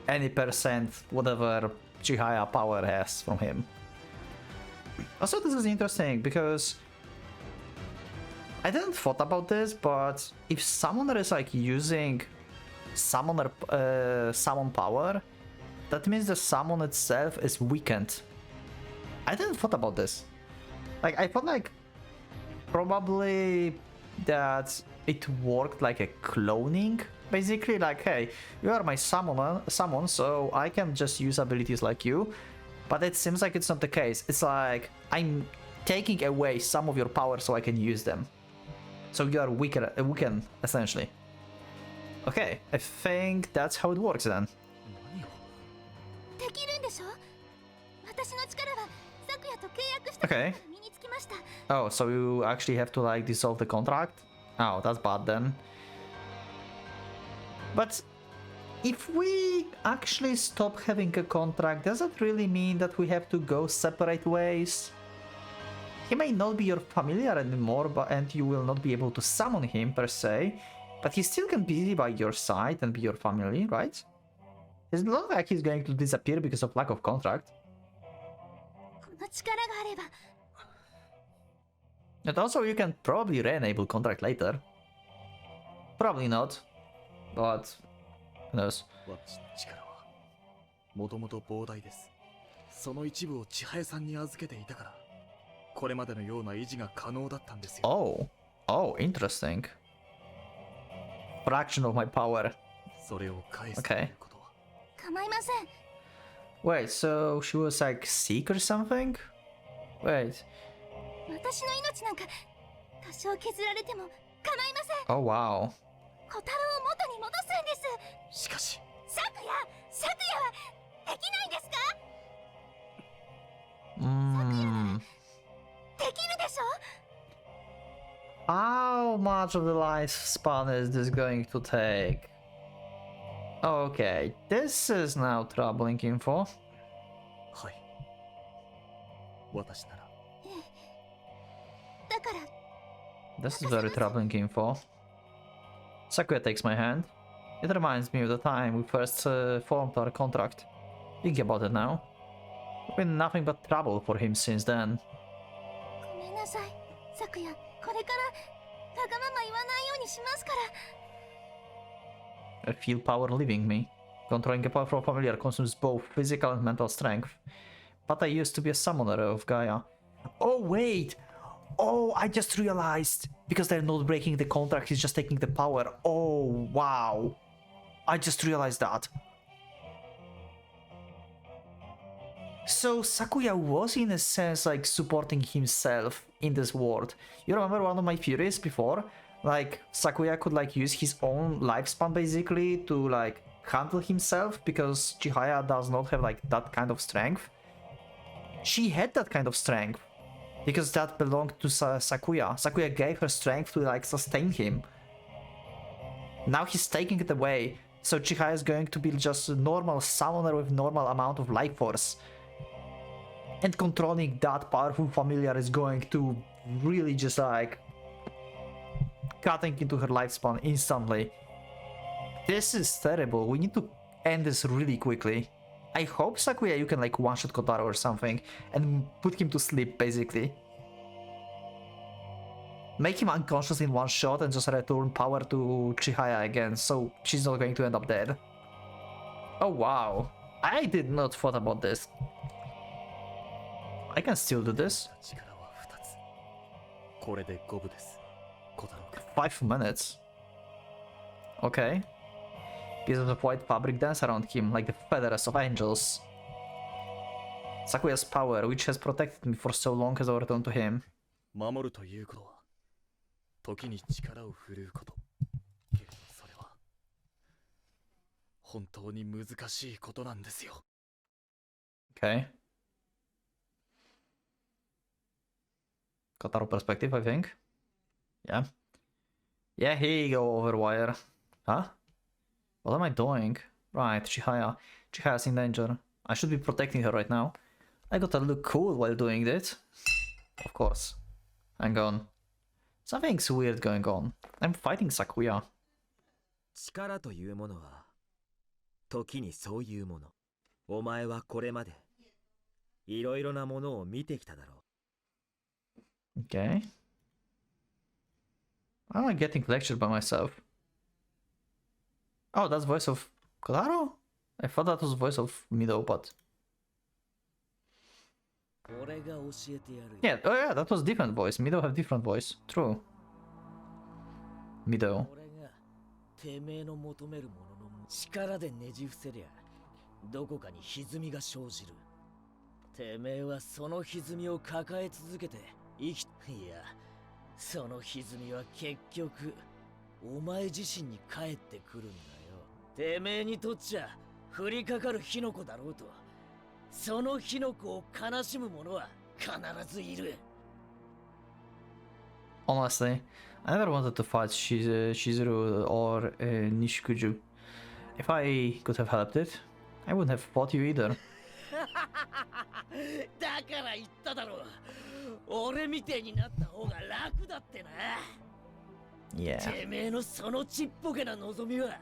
any percent whatever Chihaya power has from him. Also, this is interesting because I didn't thought about this, but if summoner is like using summon power, that means the summon itself is weakened. I didn't thought about this. Like I thought like probably that it worked like a cloning. Basically like, hey, you are my summon, so I can just use abilities like you. But it seems like it's not the case. It's like I'm taking away some of your power so I can use them. So you are weakened essentially. Okay, I think that's how it works then. できるんでしょ？私の力は昨夜と契約したから身につきました。 Oh, so you actually have to like dissolve the contract? Oh, that's bad then. But if we actually stop having a contract, does that really mean that we have to go separate ways? He may not be your familiar anymore, and you will not be able to summon him per se, but he still can be by your side and be your family, right? It's not like he's going to disappear because of lack of contract. この力があれば。 And also you can probably re-enable contract later. Probably not, but who knows. 私の力はもともと膨大です。その一部を千早さんに預けていたから、これまでのような維持が可能だったんですよ。Oh, interesting. Fraction of my power. それを返すということは。構いません。 Wait, so she was like sick or something? Wait. 私の命なんか多少削られても構いません。 Oh wow. 小太郎を元に戻すんです。しかし、昨夜はできないんですか？できるでしょ？ How much of the lifespan is this going to take? Okay, this is now troubling info. はい。私なら。だから This is very troubling info. Sakuya takes my hand. It reminds me of the time we first formed our contract. Thinking about it now. It's been nothing but trouble for him since then. ごめんなさい。昨夜これからわがまま言わないようにしますから。 I feel power leaving me. Controlling a powerful familiar consumes both physical and mental strength. But I used to be a summoner of Gaia. Oh wait! Oh, I just realized! Because they're not breaking the contract, he's just taking the power. Oh, wow! I just realized that. So Sakuya was in a sense like supporting himself in this world. You remember one of my theories before? Like Sakuya could like use his own lifespan basically to like handle himself because Chihaya does not have like that kind of strength. She had that kind of strength because that belonged to Sakuya. Sakuya gave her strength to like sustain him. Now he's taking it away, so Chihaya is going to be just a normal summoner with normal amount of life force. And controlling that powerful familiar is going to really just like cutting into her lifespan instantly. This is terrible. We need to end this really quickly. I hope, Sakuya, you can like one-shot Kotaro or something and put him to sleep, basically. Make him unconscious in one shot and just return power to Chihaya again, so she's not going to end up dead. Oh wow. I did not thought about this. I can still do this. これで五分です、小太郎君。 5 minutes. Okay. Pieces of white fabric dance around him like the feathers of angels. Sakuya's power, which has protected me for so long, has returned to him. 守るということは時に力を振るうこと。けれどそれは本当に難しいことなんですよ。 Okay. Kotaro perspective, I think. Yeah. Yeah, here you go, Overwire. Huh? What am I doing? Right, Chihaya. Chihaya's in danger. I should be protecting her right now. I gotta look cool while doing it. Of course. Hang on. Something's weird going on. I'm fighting Sakuya. 力というものは時にそういうもの。お前はこれまでいろいろなものを見てきただろう。 Okay. I'm not getting lectured by myself. Oh, that's voice of Kotaro? I thought that was voice of Mido, but... Yeah, oh yeah, that was different voice. Mido have different voice. True. Mido. てめえの求めるものの力でねじ伏せりゃどこかに歪みが生じる。てめえはその歪みを抱え続けて生き、いや、その歪みは結局お前自身に返ってくるんだよ。てめえにとっちゃ降りかかる火の粉だろうと、その火の粉を悲しむ者は必ずいる。 Honestly, I never wanted to fight Shizuru or Nishikuju. If I could have helped it, I wouldn't have fought you either. だから言っただろう。俺みてえになった方が楽だってな。Yeah. てめえのそのちっぽけな望みは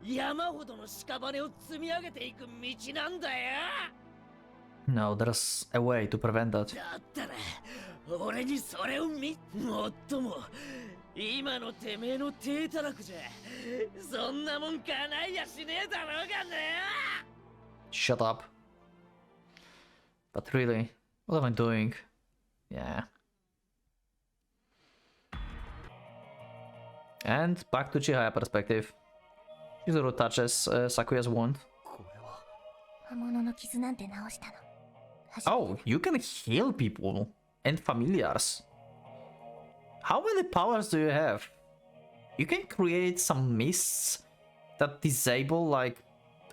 山ほどの屍を積み上げていく道なんだよ。 No, there's a way to prevent that. だったら俺にそれをもっとも今のてめえの手たらくじゃそんなもん叶いやしねえだろうがね。 Shut up. But really, what am I doing? Yeah. And back to Chihaya perspective. Shizuru touches Sakuya's wound. これは Oh, you can heal people and familiars. How many powers do you have? You can create some mists that disable like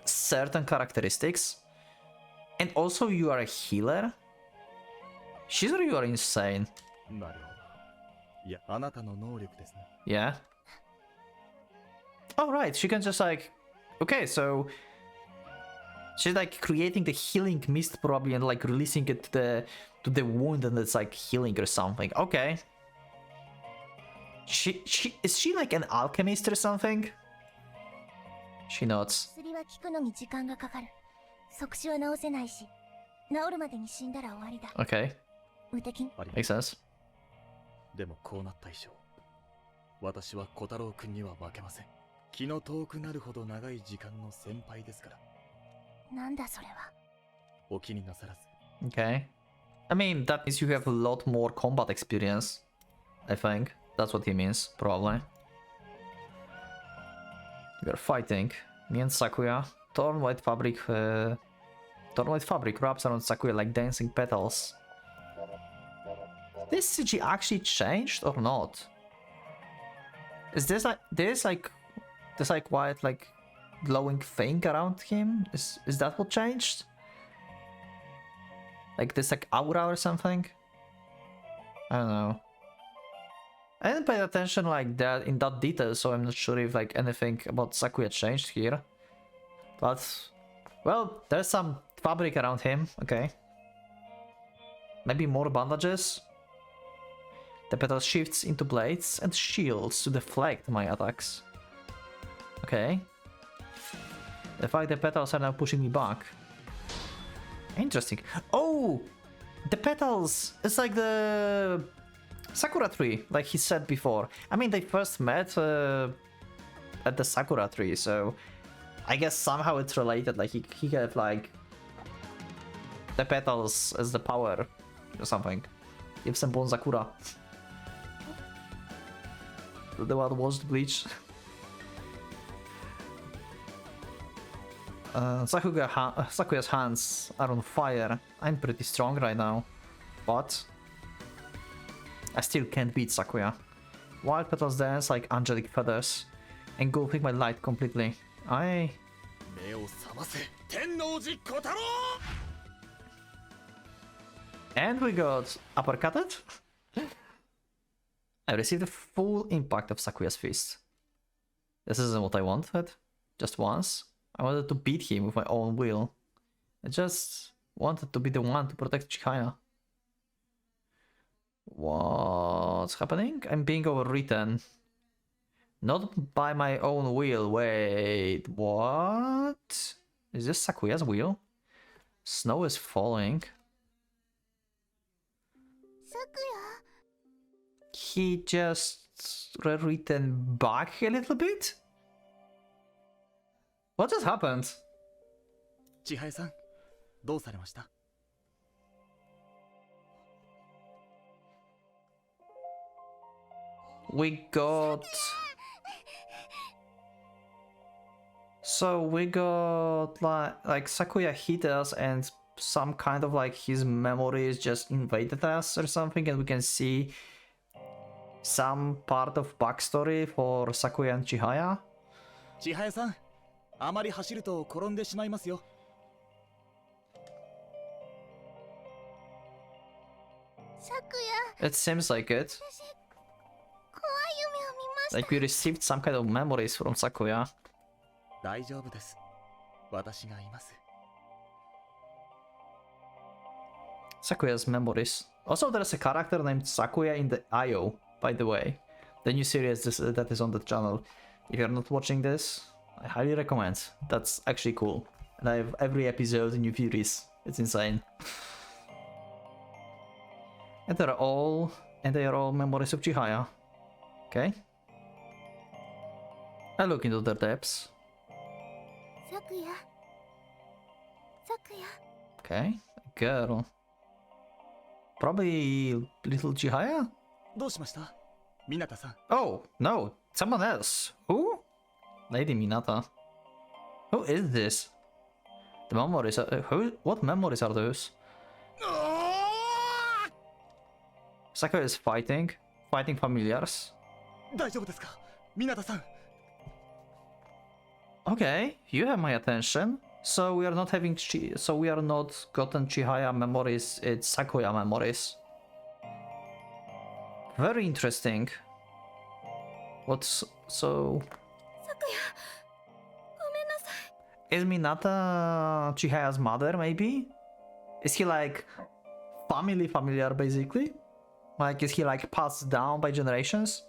certain characteristics. And also you are a healer? Shizuru, you are insane. なるほど。いや、あなたの能力ですね。 Yeah. Oh right, she can just like... Okay, so... She's like creating the healing mist probably and like releasing it to the wound and it's like healing or something. Okay. Is she like an alchemist or something? She nods. 薬は効くのに時間がかかる。即死は治せないし、治るまでに死んだら終わりだ。 Okay, 無敵。あり makes sense. でもこうなった以上、私は小太郎くんには負けません。気の遠くなるほど長い時間の先輩ですから。なんだそれは。お気になさらず。 Okay. I mean, that means you have a lot more combat experience. I think. That's what he means, probably. We are fighting. Me and Sakuya. Torn white fabric wraps around Sakuya like dancing petals. This CG actually changed or not? Is this like this white like glowing thing around him? Is that what changed? Like this like aura or something? I don't know. I didn't pay attention like that in that detail, so I'm not sure if like anything about Sakuya changed here. But well, there's some fabric around him. Okay. Maybe more bandages. The petal shifts into blades and shields to deflect my attacks. Okay. The fact the petals are now pushing me back. Interesting. Oh! The petals! It's like the Sakura tree, like he said before. I mean, they first met at the Sakura tree, so I guess somehow it's related. Like he got like the petals as the power or something. Give some Bon Sakura. The one watched Bleach. Sakuya's hands are on fire. I'm pretty strong right now, but I still can't beat Sakuya. Wild petals dance like angelic feathers, engulfing my light completely. And we got uppercutted. I received the full impact of Sakuya's fist. This isn't what I wanted. Just once. I wanted to beat him with my own will. I just wanted to be the one to protect Chihaya. What's happening? I'm being overwritten. Not by my own will. Wait, what? Is this Sakuya's will? Snow is falling. Sakuya. He just rewritten back a little bit? What just happened? 千早さん、どうされました？ We got... So we got like Sakuya hit us and some kind of like his memories just invaded us or something, and we can see some part of backstory for Sakuya and Chihaya. 千早さん、あまり走ると転んでしまいますよ。 Sakuya. It seems like it. 怖い夢を見ました。 Like we received some kind of memories from Sakuya. 大丈夫です。私がいます。 Sakuya's memories. Also, there's a character named Sakuya in the IO, by the way. The new series that is on the channel. If you're not watching this, I highly recommend. That's actually cool. And I have every episode in new theories. It's insane. And they are all memories of Chihaya. Okay. I look into their depths. Sakuya. Sakuya. Okay. A girl. Probably little Chihaya? どうしました？Minataさん。 Oh, no. Someone else. Who? Lady Minata. Who is this? The memories are... what memories are those? Sakuya is fighting familiars. 大丈夫ですか？Minataさん。 Okay, you have my attention. So we are not having we are not gotten Chihaya memories, it's Sakuya memories. Very interesting. What's so... Sakuya. ごめんなさい。 Is Minata Chihaya's mother, maybe? Is he like familiar, basically? Like, is he like passed down by generations?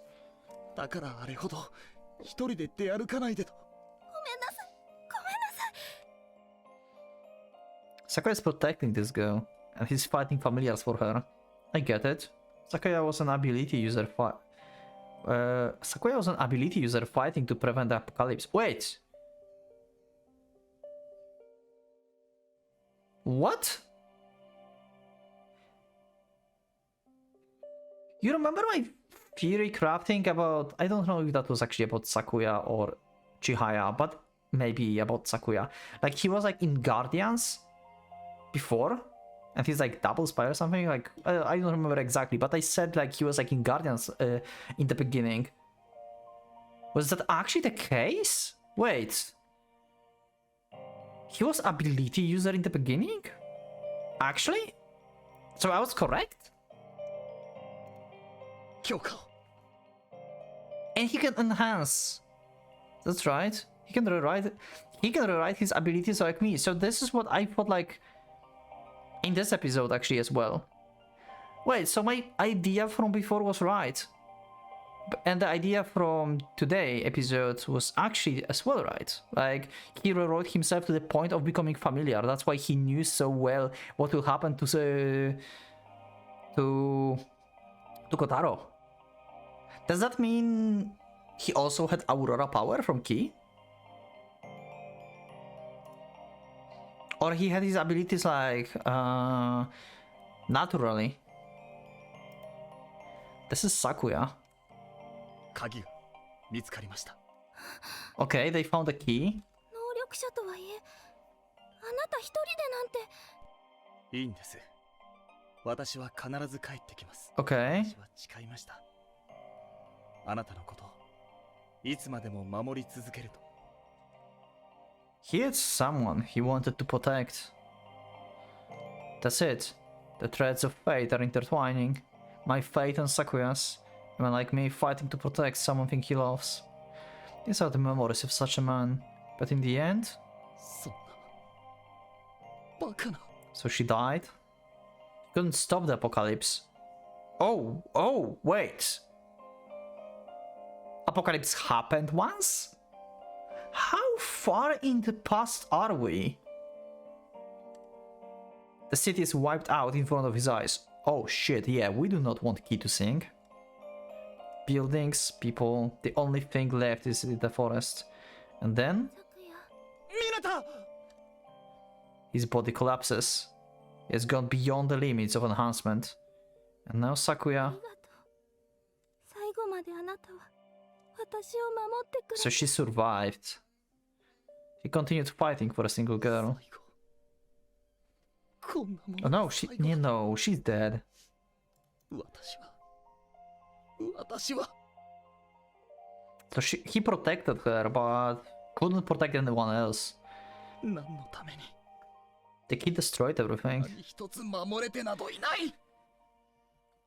だからあれほど一人で出歩かないでと。 ごめんなさい。ごめんなさい。 Sakuya is protecting this girl, and he's fighting familiars for her. I get it. Sakuya was an ability user fighting to prevent the apocalypse. Wait! What? You remember my theory crafting about... I don't know if that was actually about Sakuya or Chihaya, but maybe about Sakuya. Like, he was like in Guardians before, and he's like double spy or something. Like, I don't remember exactly, but I said like he was like in Guardians in the beginning. Was that actually the case? Wait. He was ability user in the beginning? Actually? So I was correct? 強化。 And he can enhance. That's right. He can rewrite his abilities like me. So this is what I thought like in this episode actually as well. Wait, so my idea from before was right. And the idea from today episode was actually as well right. Like, he rewrote himself to the point of becoming familiar. That's why he knew so well what will happen to Kotaro. Does that mean he also had Aurora power from Ki? Or he had his abilities like naturally? This is Sakuya. 鍵が見つかりました。 Okay, they found a key. 能力者とはいえ、あなた一人でなんて。いいんです。私は必ず帰ってきます。 Okay. 私は誓いました。あなたのこと、いつまでも守り続けると。 He had someone he wanted to protect. That's it. The threads of fate are intertwining. My fate and Sakuya's. A man like me fighting to protect something he loves. These are the memories of such a man. But in the end... そんなバカな。 So she died? Couldn't stop the apocalypse. Oh, wait. Apocalypse happened once? How far in the past are we? The city is wiped out in front of his eyes. Oh shit, yeah, we do not want Ki to sing. Buildings, people, the only thing left is the forest. And then... ミナタ! His body collapses. He has gone beyond the limits of enhancement. And now Sakuya... 最後まであなたは私を守ってくれ。 So she survived. He continued fighting for a single girl. こんなも Oh の no, she's dead. 私は So he protected her, but couldn't protect anyone else. 何のために The kid destroyed everything. 何一つ守れてなどいない。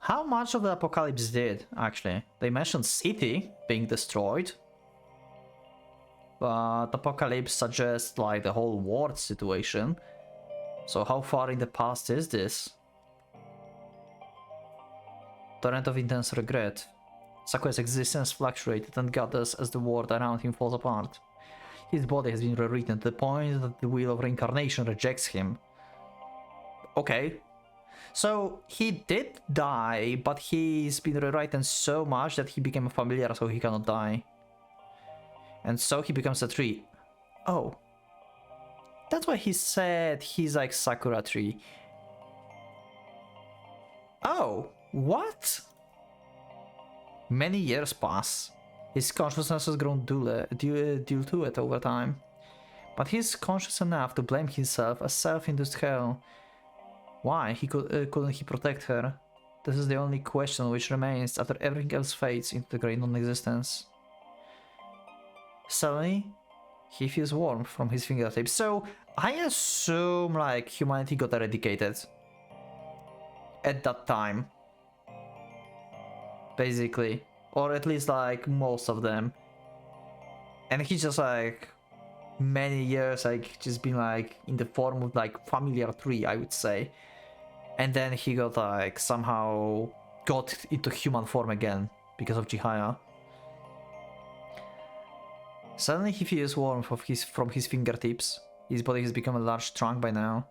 How much of the apocalypse did, actually? They mentioned city being destroyed. But apocalypse suggests like the whole world situation. So how far in the past is this? Torrent of intense regret. Sakuya's existence fluctuated and gathers as the world around him falls apart. His body has been rewritten to the point that the wheel of reincarnation rejects him. Okay. So he did die, but he's been rewritten so much that he became a familiar so he cannot die. And so he becomes a tree. Oh. That's why he said he's like Sakura tree. Oh, what? Many years pass. His consciousness has grown dull to it over time. But he's conscious enough to blame himself as self-induced hell. Why couldn't he protect her? This is the only question which remains after everything else fades into the great non-existence. Suddenly, he feels warmth from his fingertips. So I assume like humanity got eradicated at that time, basically, or at least like most of them. And he just like many years like just been like in the form of like familiar tree, I would say. And then he got like somehow got into human form again because of Chihaya. Suddenly he feels warmth from his fingertips. His body has become a large trunk by now.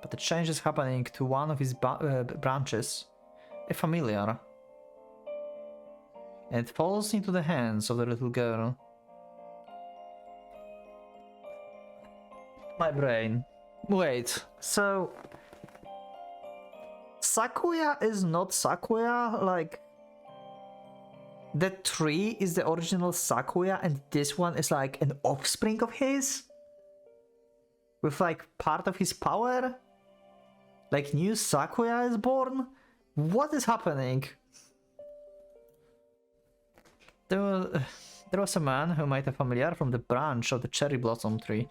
But the change is happening to one of his branches. A familiar. And it falls into the hands of the little girl. My brain. Wait, so... Sakuya is not Sakuya? Like... The tree is the original Sakuya and this one is like an offspring of his? With like part of his power? Like new Sakuya is born? What is happening? There was a man who made a familiar from the branch of the cherry blossom tree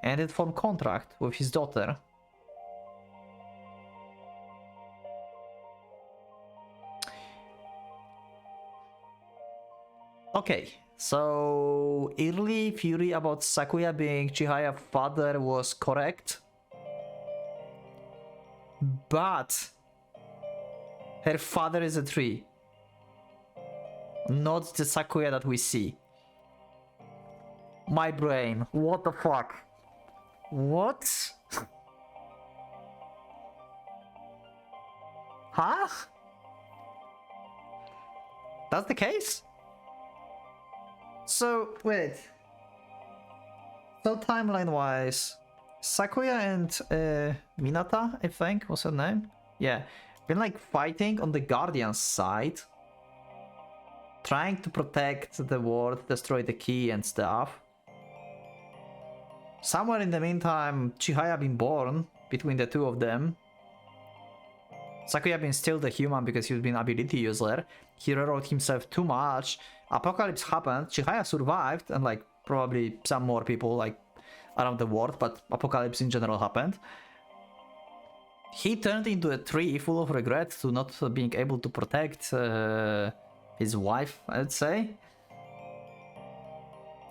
and it formed contract with his daughter. Okay, so early theory about Sakuya being Chihaya's father was correct. But Her father is a tree. Not the Sakuya that we see. My brain. What the fuck? What? Huh? That's the case? So, wait. So timeline-wise, Sakuya and Minata, I think, was her name? Yeah. Been like fighting on the Guardian's side. Trying to protect the world, destroy the key and stuff. Somewhere in the meantime, Chihaya been born between the two of them. Sakuya been still the human because he's been ability user. He rewrote himself too much. Apocalypse happened. Chihaya survived, and like probably some more people like around the world, but apocalypse in general happened. He turned into a tree full of regret to not being able to protect his wife, I would say.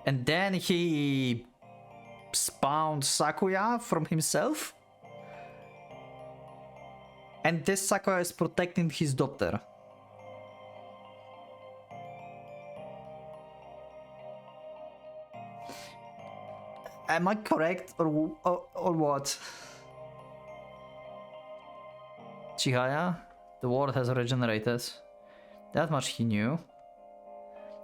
And then he spawned Sakuya from himself. And this Sakuya is protecting his daughter. Am I correct or what? Chihaya, the world has regenerated. That much he knew.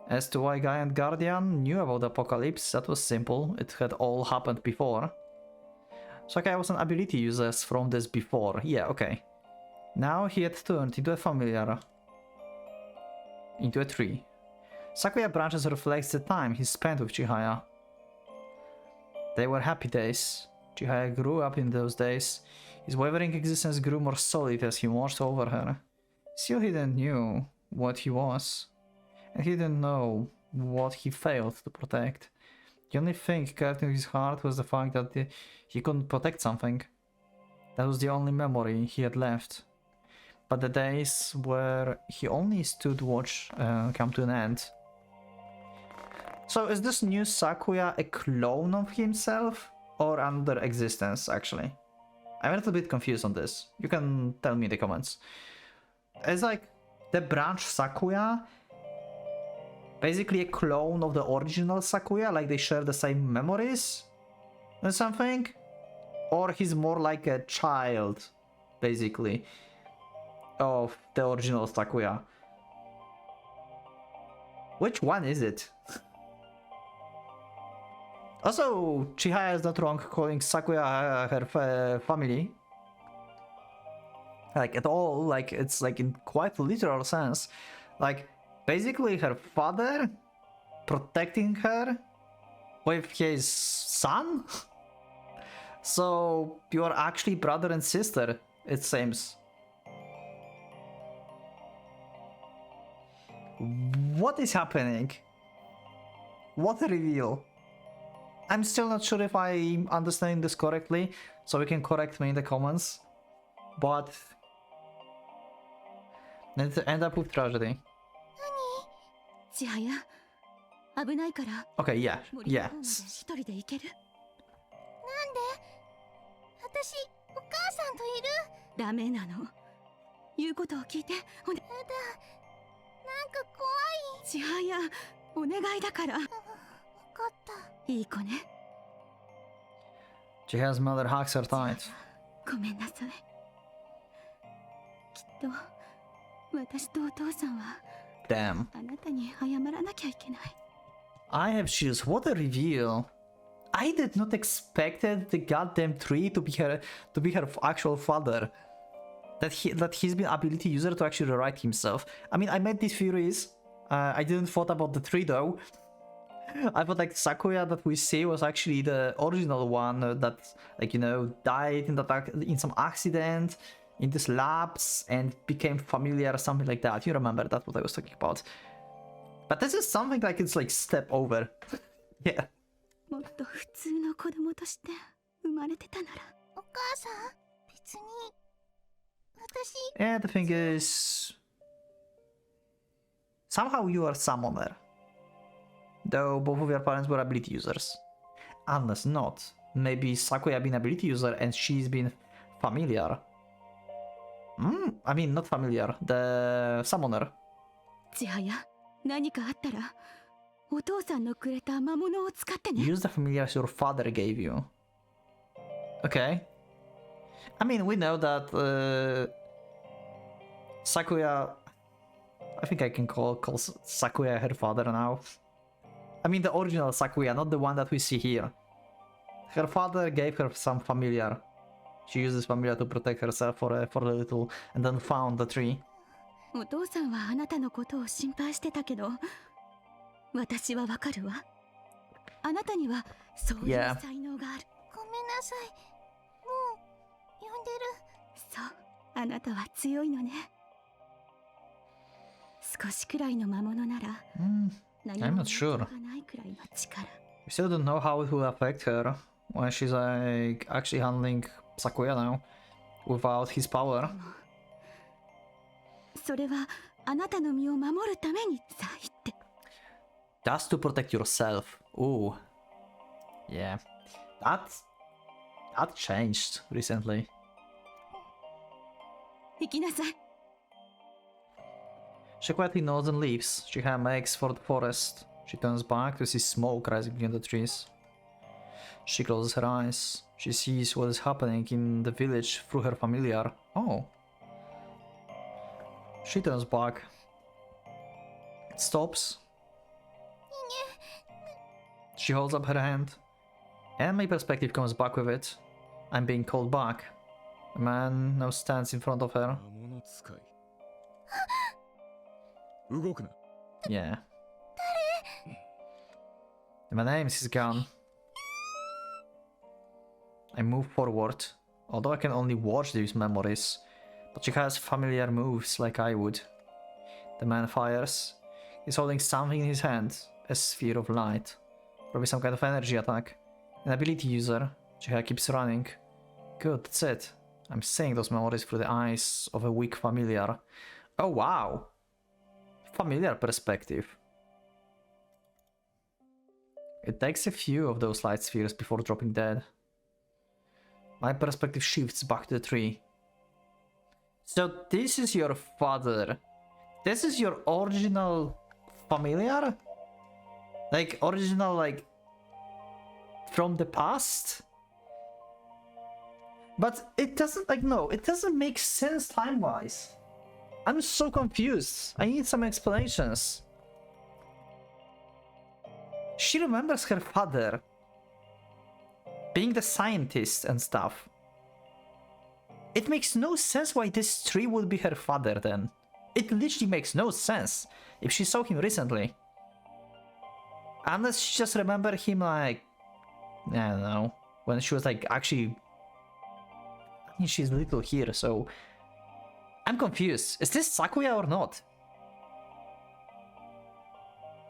As to why Guy and Guardian knew about the apocalypse, that was simple. It had all happened before. Sakuya was an ability user from this before. Yeah, okay. Now he had turned into a familiar. Into a tree. Sakuya branches reflects the time he spent with Chihaya. They were happy days. Chihaya grew up in those days. His wavering existence grew more solid as he watched over her. Still he didn't know what he was. And he didn't know what he failed to protect. The only thing kept in his heart was the fact that he couldn't protect something. That was the only memory he had left. But the days where he only stood watch come to an end. So is this new Sakuya a clone of himself or another existence actually? I'm a little bit confused on this. You can tell me in the comments. It's like the branch Sakuya basically a clone of the original Sakuya, like they share the same memories or something? Or he's more like a child, basically, of the original Sakuya. Which one is it? Also, Chihaya is not wrong calling Sakuya her family. Like at all, like it's like in quite literal sense. Like basically her father protecting her with his son? So you are actually brother and sister, it seems. What is happening? What a reveal. I'm still not sure if I'm understanding this correctly, so you can correct me in the comments. But let's end up with tragedy. 千早危ないから Okay, yeah, 森の yeah. 方まで一人で行ける私お母さんといる。ダメなの言うことを聞いておねなんか怖い。千早お願いだから分かった。いい子ね Chihaya's mother hugs her tight. ごめんなさいきっと私とお父さんは Damn. あなたに謝らなきゃいけない I have shoes. What a reveal. I did not expect the goddamn tree to be her actual father. That he's been ability user to actually rewrite himself. I mean, I made these theories. I didn't thought about the tree though. I thought like Sakuya that we see was actually the original one that, like, you know, died in some accident in these labs and became familiar or something like that. You remember that's what I was talking about. But this is something like it's like step over. Yeah. もっと普通の子供として生まれてたならお母さん、別に私。 Yeah, the thing is, somehow you are summoner. Though both of your parents were ability users. Unless not. Maybe Sakuya been ability user and she's been familiar. I mean, not familiar. The summoner. 千早、何かあったらお父さんのくれた魔物を使ってね。 Use the familiars your father gave you. Okay. I mean, we know that Sakuya... I think I can call Sakuya her father now. I mean, the original Sakuya, not the one that we see here. Her father gave her some familiar. She used this familiar to protect herself for a little, and then found the tree. お父さんはあなたのことを心配してたけど、私はわかるわ。あなたにはそういう Yeah. 才能がある。ごめんなさい。もう呼んでる。そう、あなたは強いのね。少しくらいの魔物なら、何 I'm も not sure. がないくらいの力。 We still don't know how it will affect her when she's like actually handling Sakuya now without his power. それはあなたの身を守るためにさあ言って。 Just to protect yourself. Ooh. Yeah. That changed recently. 行きなさい。 She quietly nods and leaves. She makes for the forest. She turns back to see smoke rising between the trees. She closes her eyes. She sees what is happening in the village through her familiar. Oh. She turns back. It stops. She holds up her hand. And my perspective comes back with it. I'm being called back. A man now stands in front of her. 魔物使い動くな Yeah. My name is gone. I move forward, although I can only watch these memories, but she has familiar moves like I would. The man fires. He's holding something in his hand, a sphere of light. Probably some kind of energy attack. An ability user. Chihaya keeps running. Good, that's it. I'm seeing those memories through the eyes of a weak familiar. Oh wow! Familiar perspective. It takes a few of those light spheres before dropping dead. My perspective shifts back to the tree. So this is your father. This is your original familiar? Like, original, like, from the past? But it doesn't, like, no, it doesn't make sense time-wise. I'm so confused. I need some explanations. She remembers her father being the scientist and stuff. It makes no sense why this tree would be her father then. It literally makes no sense if she saw him recently. Unless she just remembered him like, I don't know, when she was like actually... I think she's little here, so... I'm confused. Is this Sakuya or not?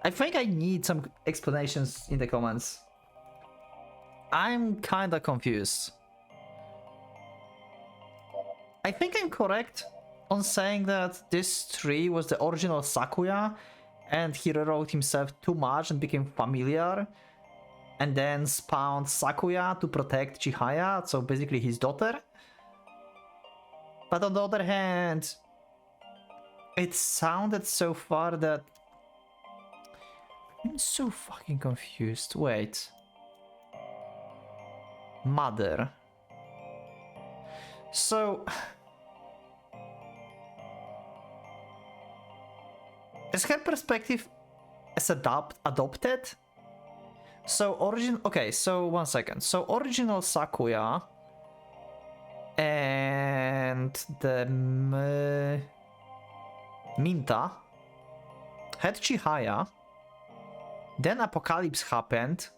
I think I need some explanations in the comments. I'm kinda confused. I think I'm correct on saying that this tree was the original Sakuya and he rewrote himself too much and became familiar and then spawned Sakuya to protect Chihaya, so basically his daughter. But on the other hand, it sounded so far that... I'm so fucking confused. Wait. Mother. So... Is her perspective as adopted? So okay, so one second. So original Sakuya and the Minta had Chihaya. Then Apocalypse happened.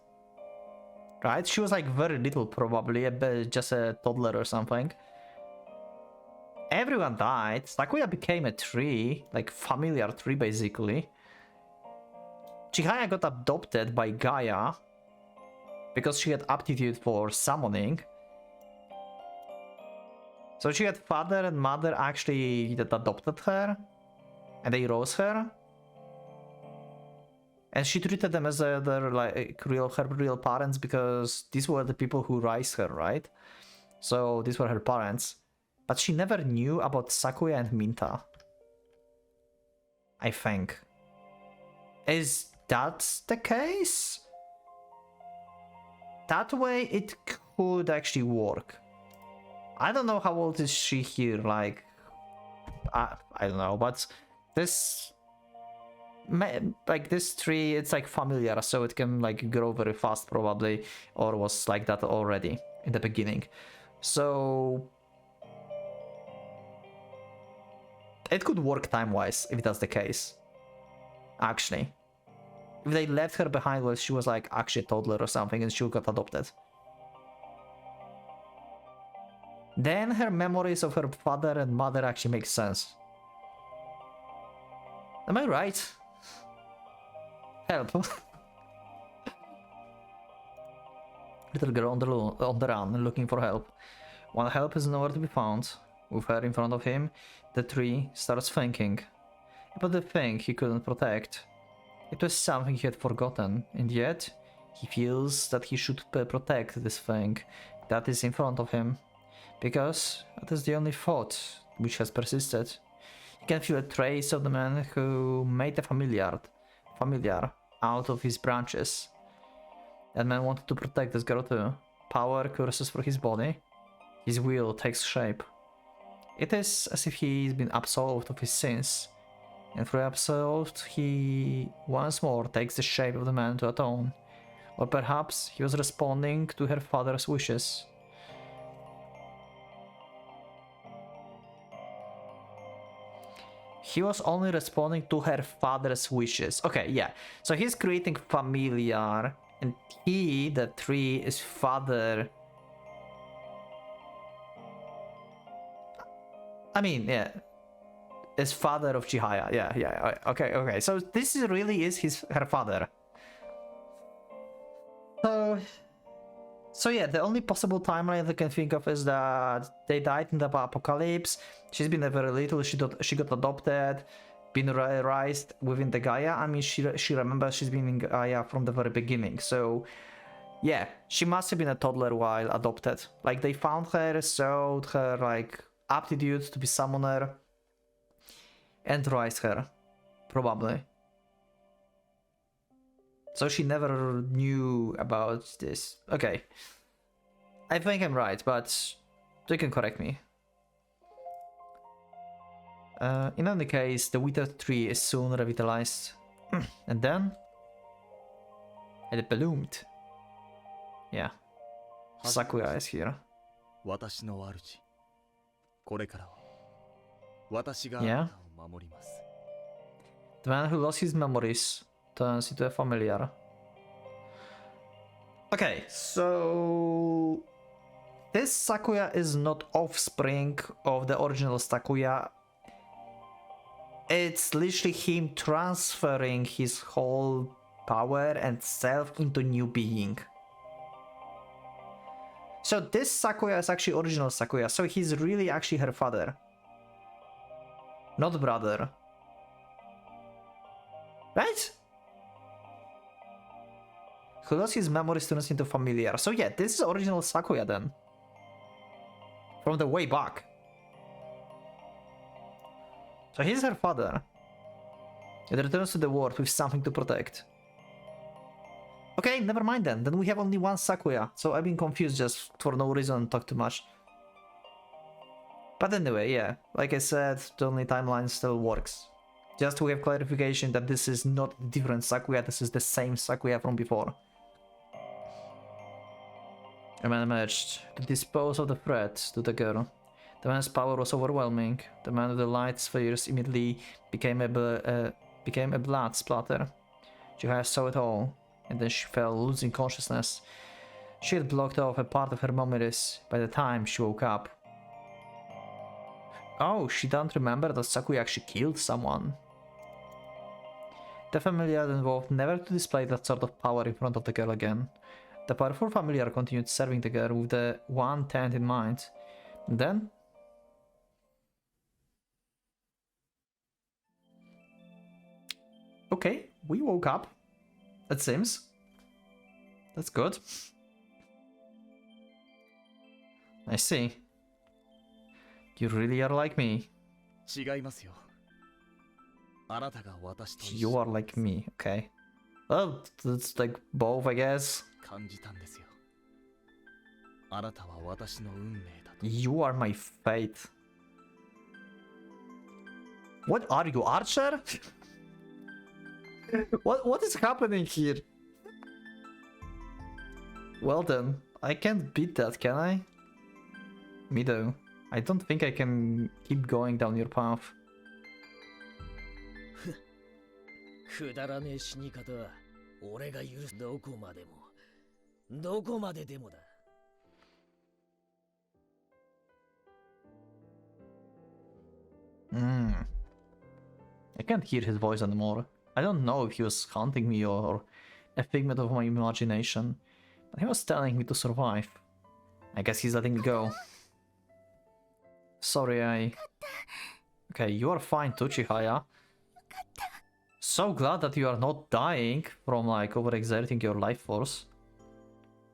Right? She was like very little probably, just a toddler or something. Everyone died. Sakuya became a tree, like familiar tree basically. Chihaya got adopted by Gaia because she had aptitude for summoning. So she had father and mother actually that adopted her and they rose her. And she treated them as their like her real parents because these were the people who raised her, right? So these were her parents. But she never knew about Sakuya and Minta. I think. Is that the case? That way it could actually work. I don't know how old is she here, like... I don't know, but this... Like this tree, it's like familiar, so it can like grow very fast probably, or was like that already in the beginning. So... it could work time-wise, if that's the case. Actually. If they left her behind while she was like actually a toddler or something and she got adopted. Then her memories of her father and mother actually make sense. Am I right? Help. Little girl on the run, looking for help. When help is nowhere to be found, with her in front of him, the tree starts thinking about the thing he couldn't protect. It was something he had forgotten, and yet he feels that he should protect this thing that is in front of him, because that is the only thought which has persisted. He can feel a trace of the man who made the familiar out of his branches. That man wanted to protect this girl too. Power courses through his body. His will takes shape. It is as if he's been absolved of his sins, and through absolved he once more takes the shape of the man to atone. Or perhaps he was responding to her father's wishes. He was only responding to her father's wishes. Okay, yeah. So he's creating familiar, and he, the tree, is father. I mean, yeah. Is father of Chihaya. Yeah. Okay. So this really is her father. So yeah, the only possible timeline I can think of is that they died in the apocalypse. She's been very little. She got adopted, been raised within the Gaia. I mean, she remembers she's been in Gaia from the very beginning. So yeah, she must have been a toddler while adopted. Like they found her, showed her like aptitude to be summoner, and raised her, probably. So she never knew about this. Okay. I think I'm right, but you can correct me. In any case, the withered tree is soon revitalized. And then... it bloomed. Yeah. Sakuya is here. Yeah. The man who lost his memories turns into a familiar. Okay, so this Sakuya is not offspring of the original Sakuya. It's literally him transferring his whole power and self into new being. So this Sakuya is actually original Sakuya, so he's really actually her father. Not brother. Right? Who lost his memories turns into familiar. So yeah, this is original Sakuya then. From the way back. So he's her father. It returns to the world with something to protect. Okay, never mind then. Then we have only one Sakuya. So I've been confused just for no reason, talk too much. But anyway, yeah. Like I said, the only timeline still works. Just to have clarification that this is not a different Sakuya, this is the same Sakuya from before. A man emerged to dispose of the threat to the girl. The man's power was overwhelming. The man with the light spheres immediately became a blood splatter. Chihaya saw it all, and then she fell, losing consciousness. She had blocked off a part of her memories by the time she woke up. Oh, she doesn't remember that Sakuya actually killed someone. The familiar then vowed never to display that sort of power in front of the girl again. The powerful familiar continued serving the girl with the one intent in mind. And then... okay, we woke up. It seems. That's good. I see. You really are like me. 違いますよ。あなたが私と一 You 緒 are like me, okay. Well, it's like both, I guess. 感じたんですよ。あなたは私の運命だと。 You are my fate. What are you, Archer? What is happening here? Well then, I can't beat that, can I? Me though. I don't think I can keep going down your path. くだらねえ死に方は俺が許す。どこまでもどこまででもだ。I can't hear his voice anymore. I don't know if he was haunting me or a figment of my imagination, but he was telling me to survive. I guess he's letting me go. Sorry, I... Okay, you are fine too, Chihaya. So glad that you are not dying from, like, overexerting your life force.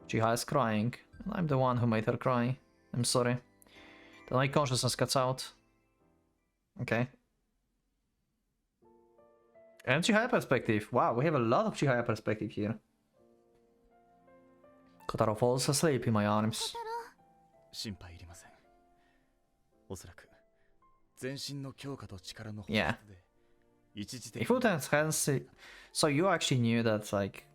Chihaya's crying, and I'm the one who made her cry. I'm sorry. Then my consciousness cuts out. Okay. And Chihaya perspective. Wow, we have a lot of Chihaya perspective here. Kotaro falls asleep in my arms. 心配いりません。おそらく全身の強化と力の Yeah. で一時的 If you enhance it, so you actually knew that, like,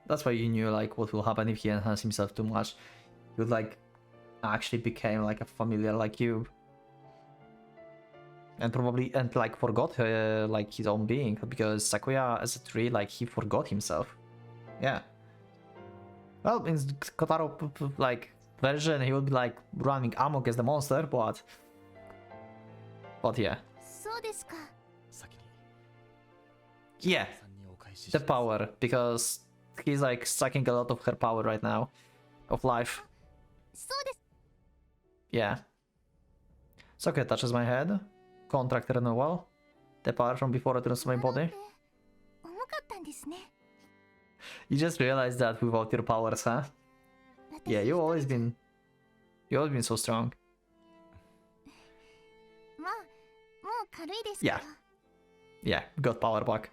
that's why you knew, like, what will happen if he enhanced himself too much. He would, like, actually became, like, a familiar like you. And probably, and, like, forgot, like, his own being, because Sakuya, as a tree, like, he forgot himself. Yeah. Well, in Kotaro, like, version, he would be, like, running amok as the monster, but yeah. そうですか。先に Yeah, さんにお返しし the ます power, because he's, like, sucking a lot of her power right now, of life. そうです。 Yeah. Sakuya touches my head. Contract renewal. The power from before returns to my body. 重かったんですね。 You just realized that without your powers, huh? 私 Yeah, you've always been so strong. まあ、もう軽いですけど。 Yeah, got power back.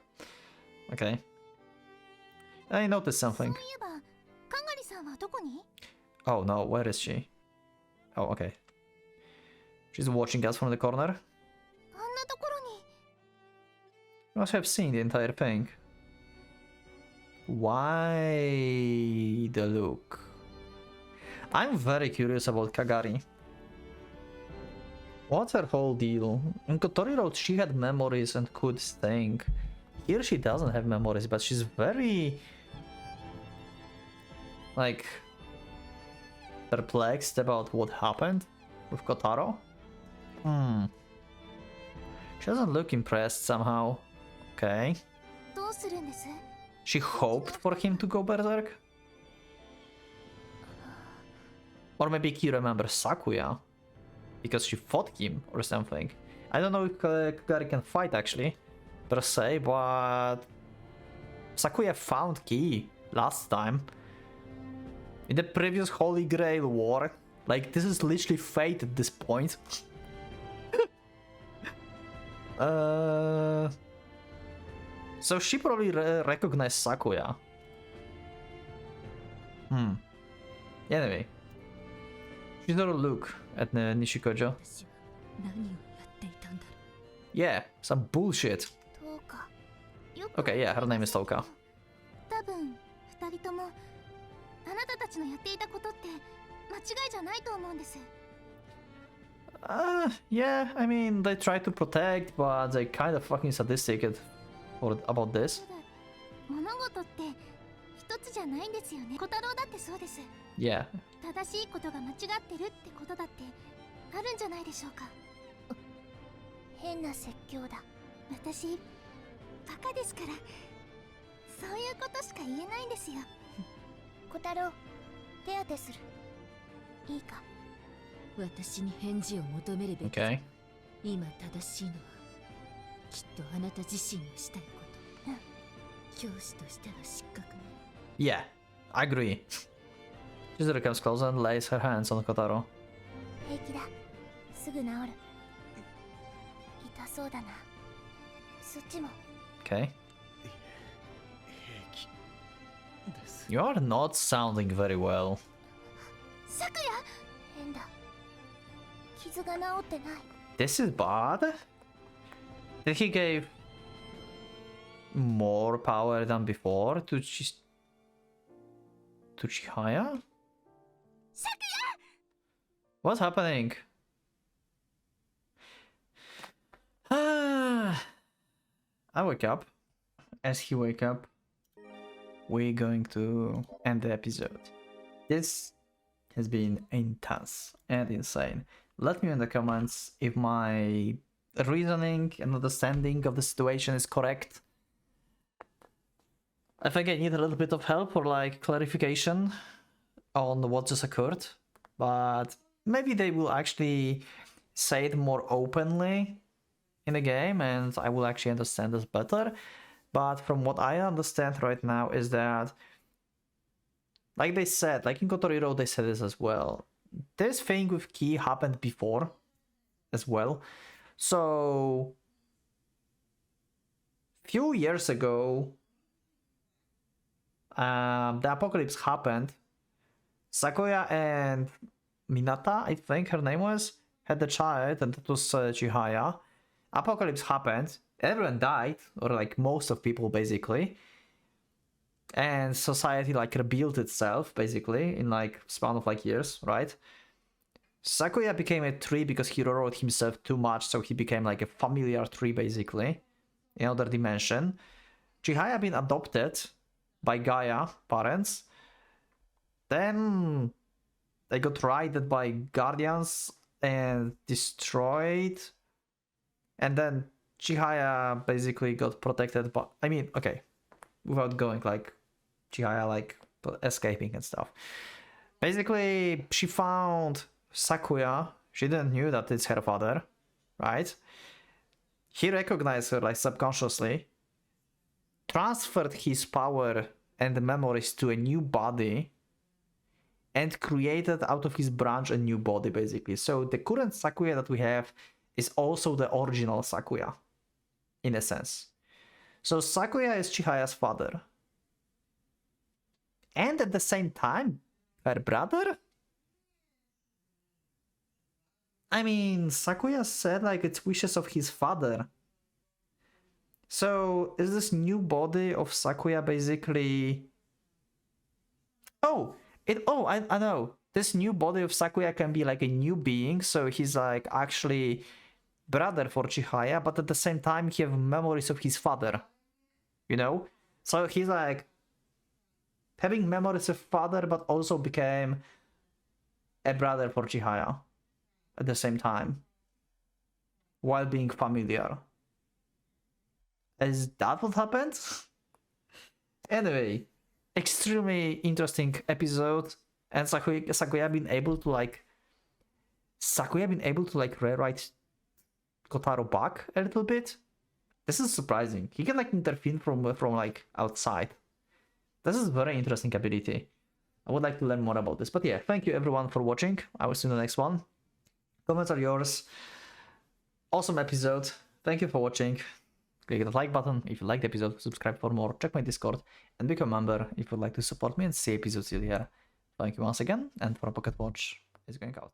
Okay. I noticed そう something. いえば、かがりさんはどこに？ Oh no, where is she? Oh, okay. She's watching us from the corner. あんなところに。 You must have seen the entire thing. Why the look? I'm very curious about Kagari. What's her whole deal? In Kotori Road she had memories and could think. Here she doesn't have memories, but she's very... like... perplexed about what happened with Kotaro. She doesn't look impressed somehow. Okay. どうするんです？ She hoped for him to go berserk? Or maybe he remembers Sakuya because she fought him or something. I don't know if Kagari can fight actually, per se, but Sakuya found Ki last time. In the previous Holy Grail war. Like, this is literally fate at this point. So she probably recognized Sakuya. Anyway. She's not a look at Nishikojo. 私は何をやっていたんだろ Yeah, some bullshit. どうか。よく Okay, yeah, her name is Toka. 多分二人ともあなたたちのやっていたことって間違いじゃないと思うんです。 Yeah, I mean, they try to protect, but they kind of fucking sadistic about this. ただ物事って一つじゃないんですよね。小太郎だってそうです。 Yeah. 正しいことが間違ってるってことだってあるんじゃないでしょうか。変な説教だ。私バカですからそういうことしか言えないんですよ。小太郎手当てする。いいか。う。私に返事を求めるべき。 Okay. 今正しいのはきっとあなた自身のしたいこと。教師としては失格ね。 Yeah, I agree. Chizuru comes closer and lays her hands on Kotaro. 平気だ。すぐ治る。だそうだな。そっちも。 Okay. 平気です。 You are not sounding very well. 昨夜変だ。傷が治ってない。 This is bad. Did he give more power than before to Chihaya? What's happening? I wake up. As he wake up, we're going to end the episode. This has been intense and insane. Let me know in the comments if my reasoning and understanding of the situation is correct. I think I need a little bit of help or like clarification on what just occurred, but maybe they will actually say it more openly in the game and I will actually understand this better. But from what I understand right now is that, like they said, like in Kotoriro they said this as well, this thing with Ki happened before as well. So few years ago, the apocalypse happened. Sakuya and Minata, I think her name was, had the child, and that was Chihaya. Apocalypse happened, everyone died, or like most of people basically, and society like rebuilt itself basically in like span of like years, right? Sakuya became a tree because he rewrote himself too much, so he became like a familiar tree basically in other dimension. Chihaya been adopted by Gaia parents, then they got raided by guardians and destroyed, and then Chihaya basically got protected by, I mean, okay, without going like Chihaya like escaping and stuff. Basically, she found Sakuya. She didn't knew that it's her father, right? He recognized her like subconsciously, transferred his power and memories to a new body, and created out of his branch a new body basically. So the current Sakuya that we have is also the original Sakuya, in a sense. So Sakuya is Chihaya's father. And at the same time, her brother? I mean, Sakuya said like it's wishes of his father. So is this new body of Sakuya basically... I know. This new body of Sakuya can be like a new being, so he's like actually brother for Chihaya, but at the same time he have memories of his father. You know? So he's like having memories of father, but also became a brother for Chihaya at the same time, while being familiar. Is that what happened? Anyway, extremely interesting episode, and Sakuya been able to like rewrite Kotaro back a little bit. This is surprising. He can like intervene from like outside. This is very interesting ability. I would like to learn more about this. But yeah, thank you everyone for watching. I will see you in the next one. Comments are yours. Awesome episode. Thank you for watching. Click the like button if you liked the episode, subscribe for more, check my Discord, and become a member if you'd like to support me and see episodes here. Thank you once again, and for Pocket Watch is going out.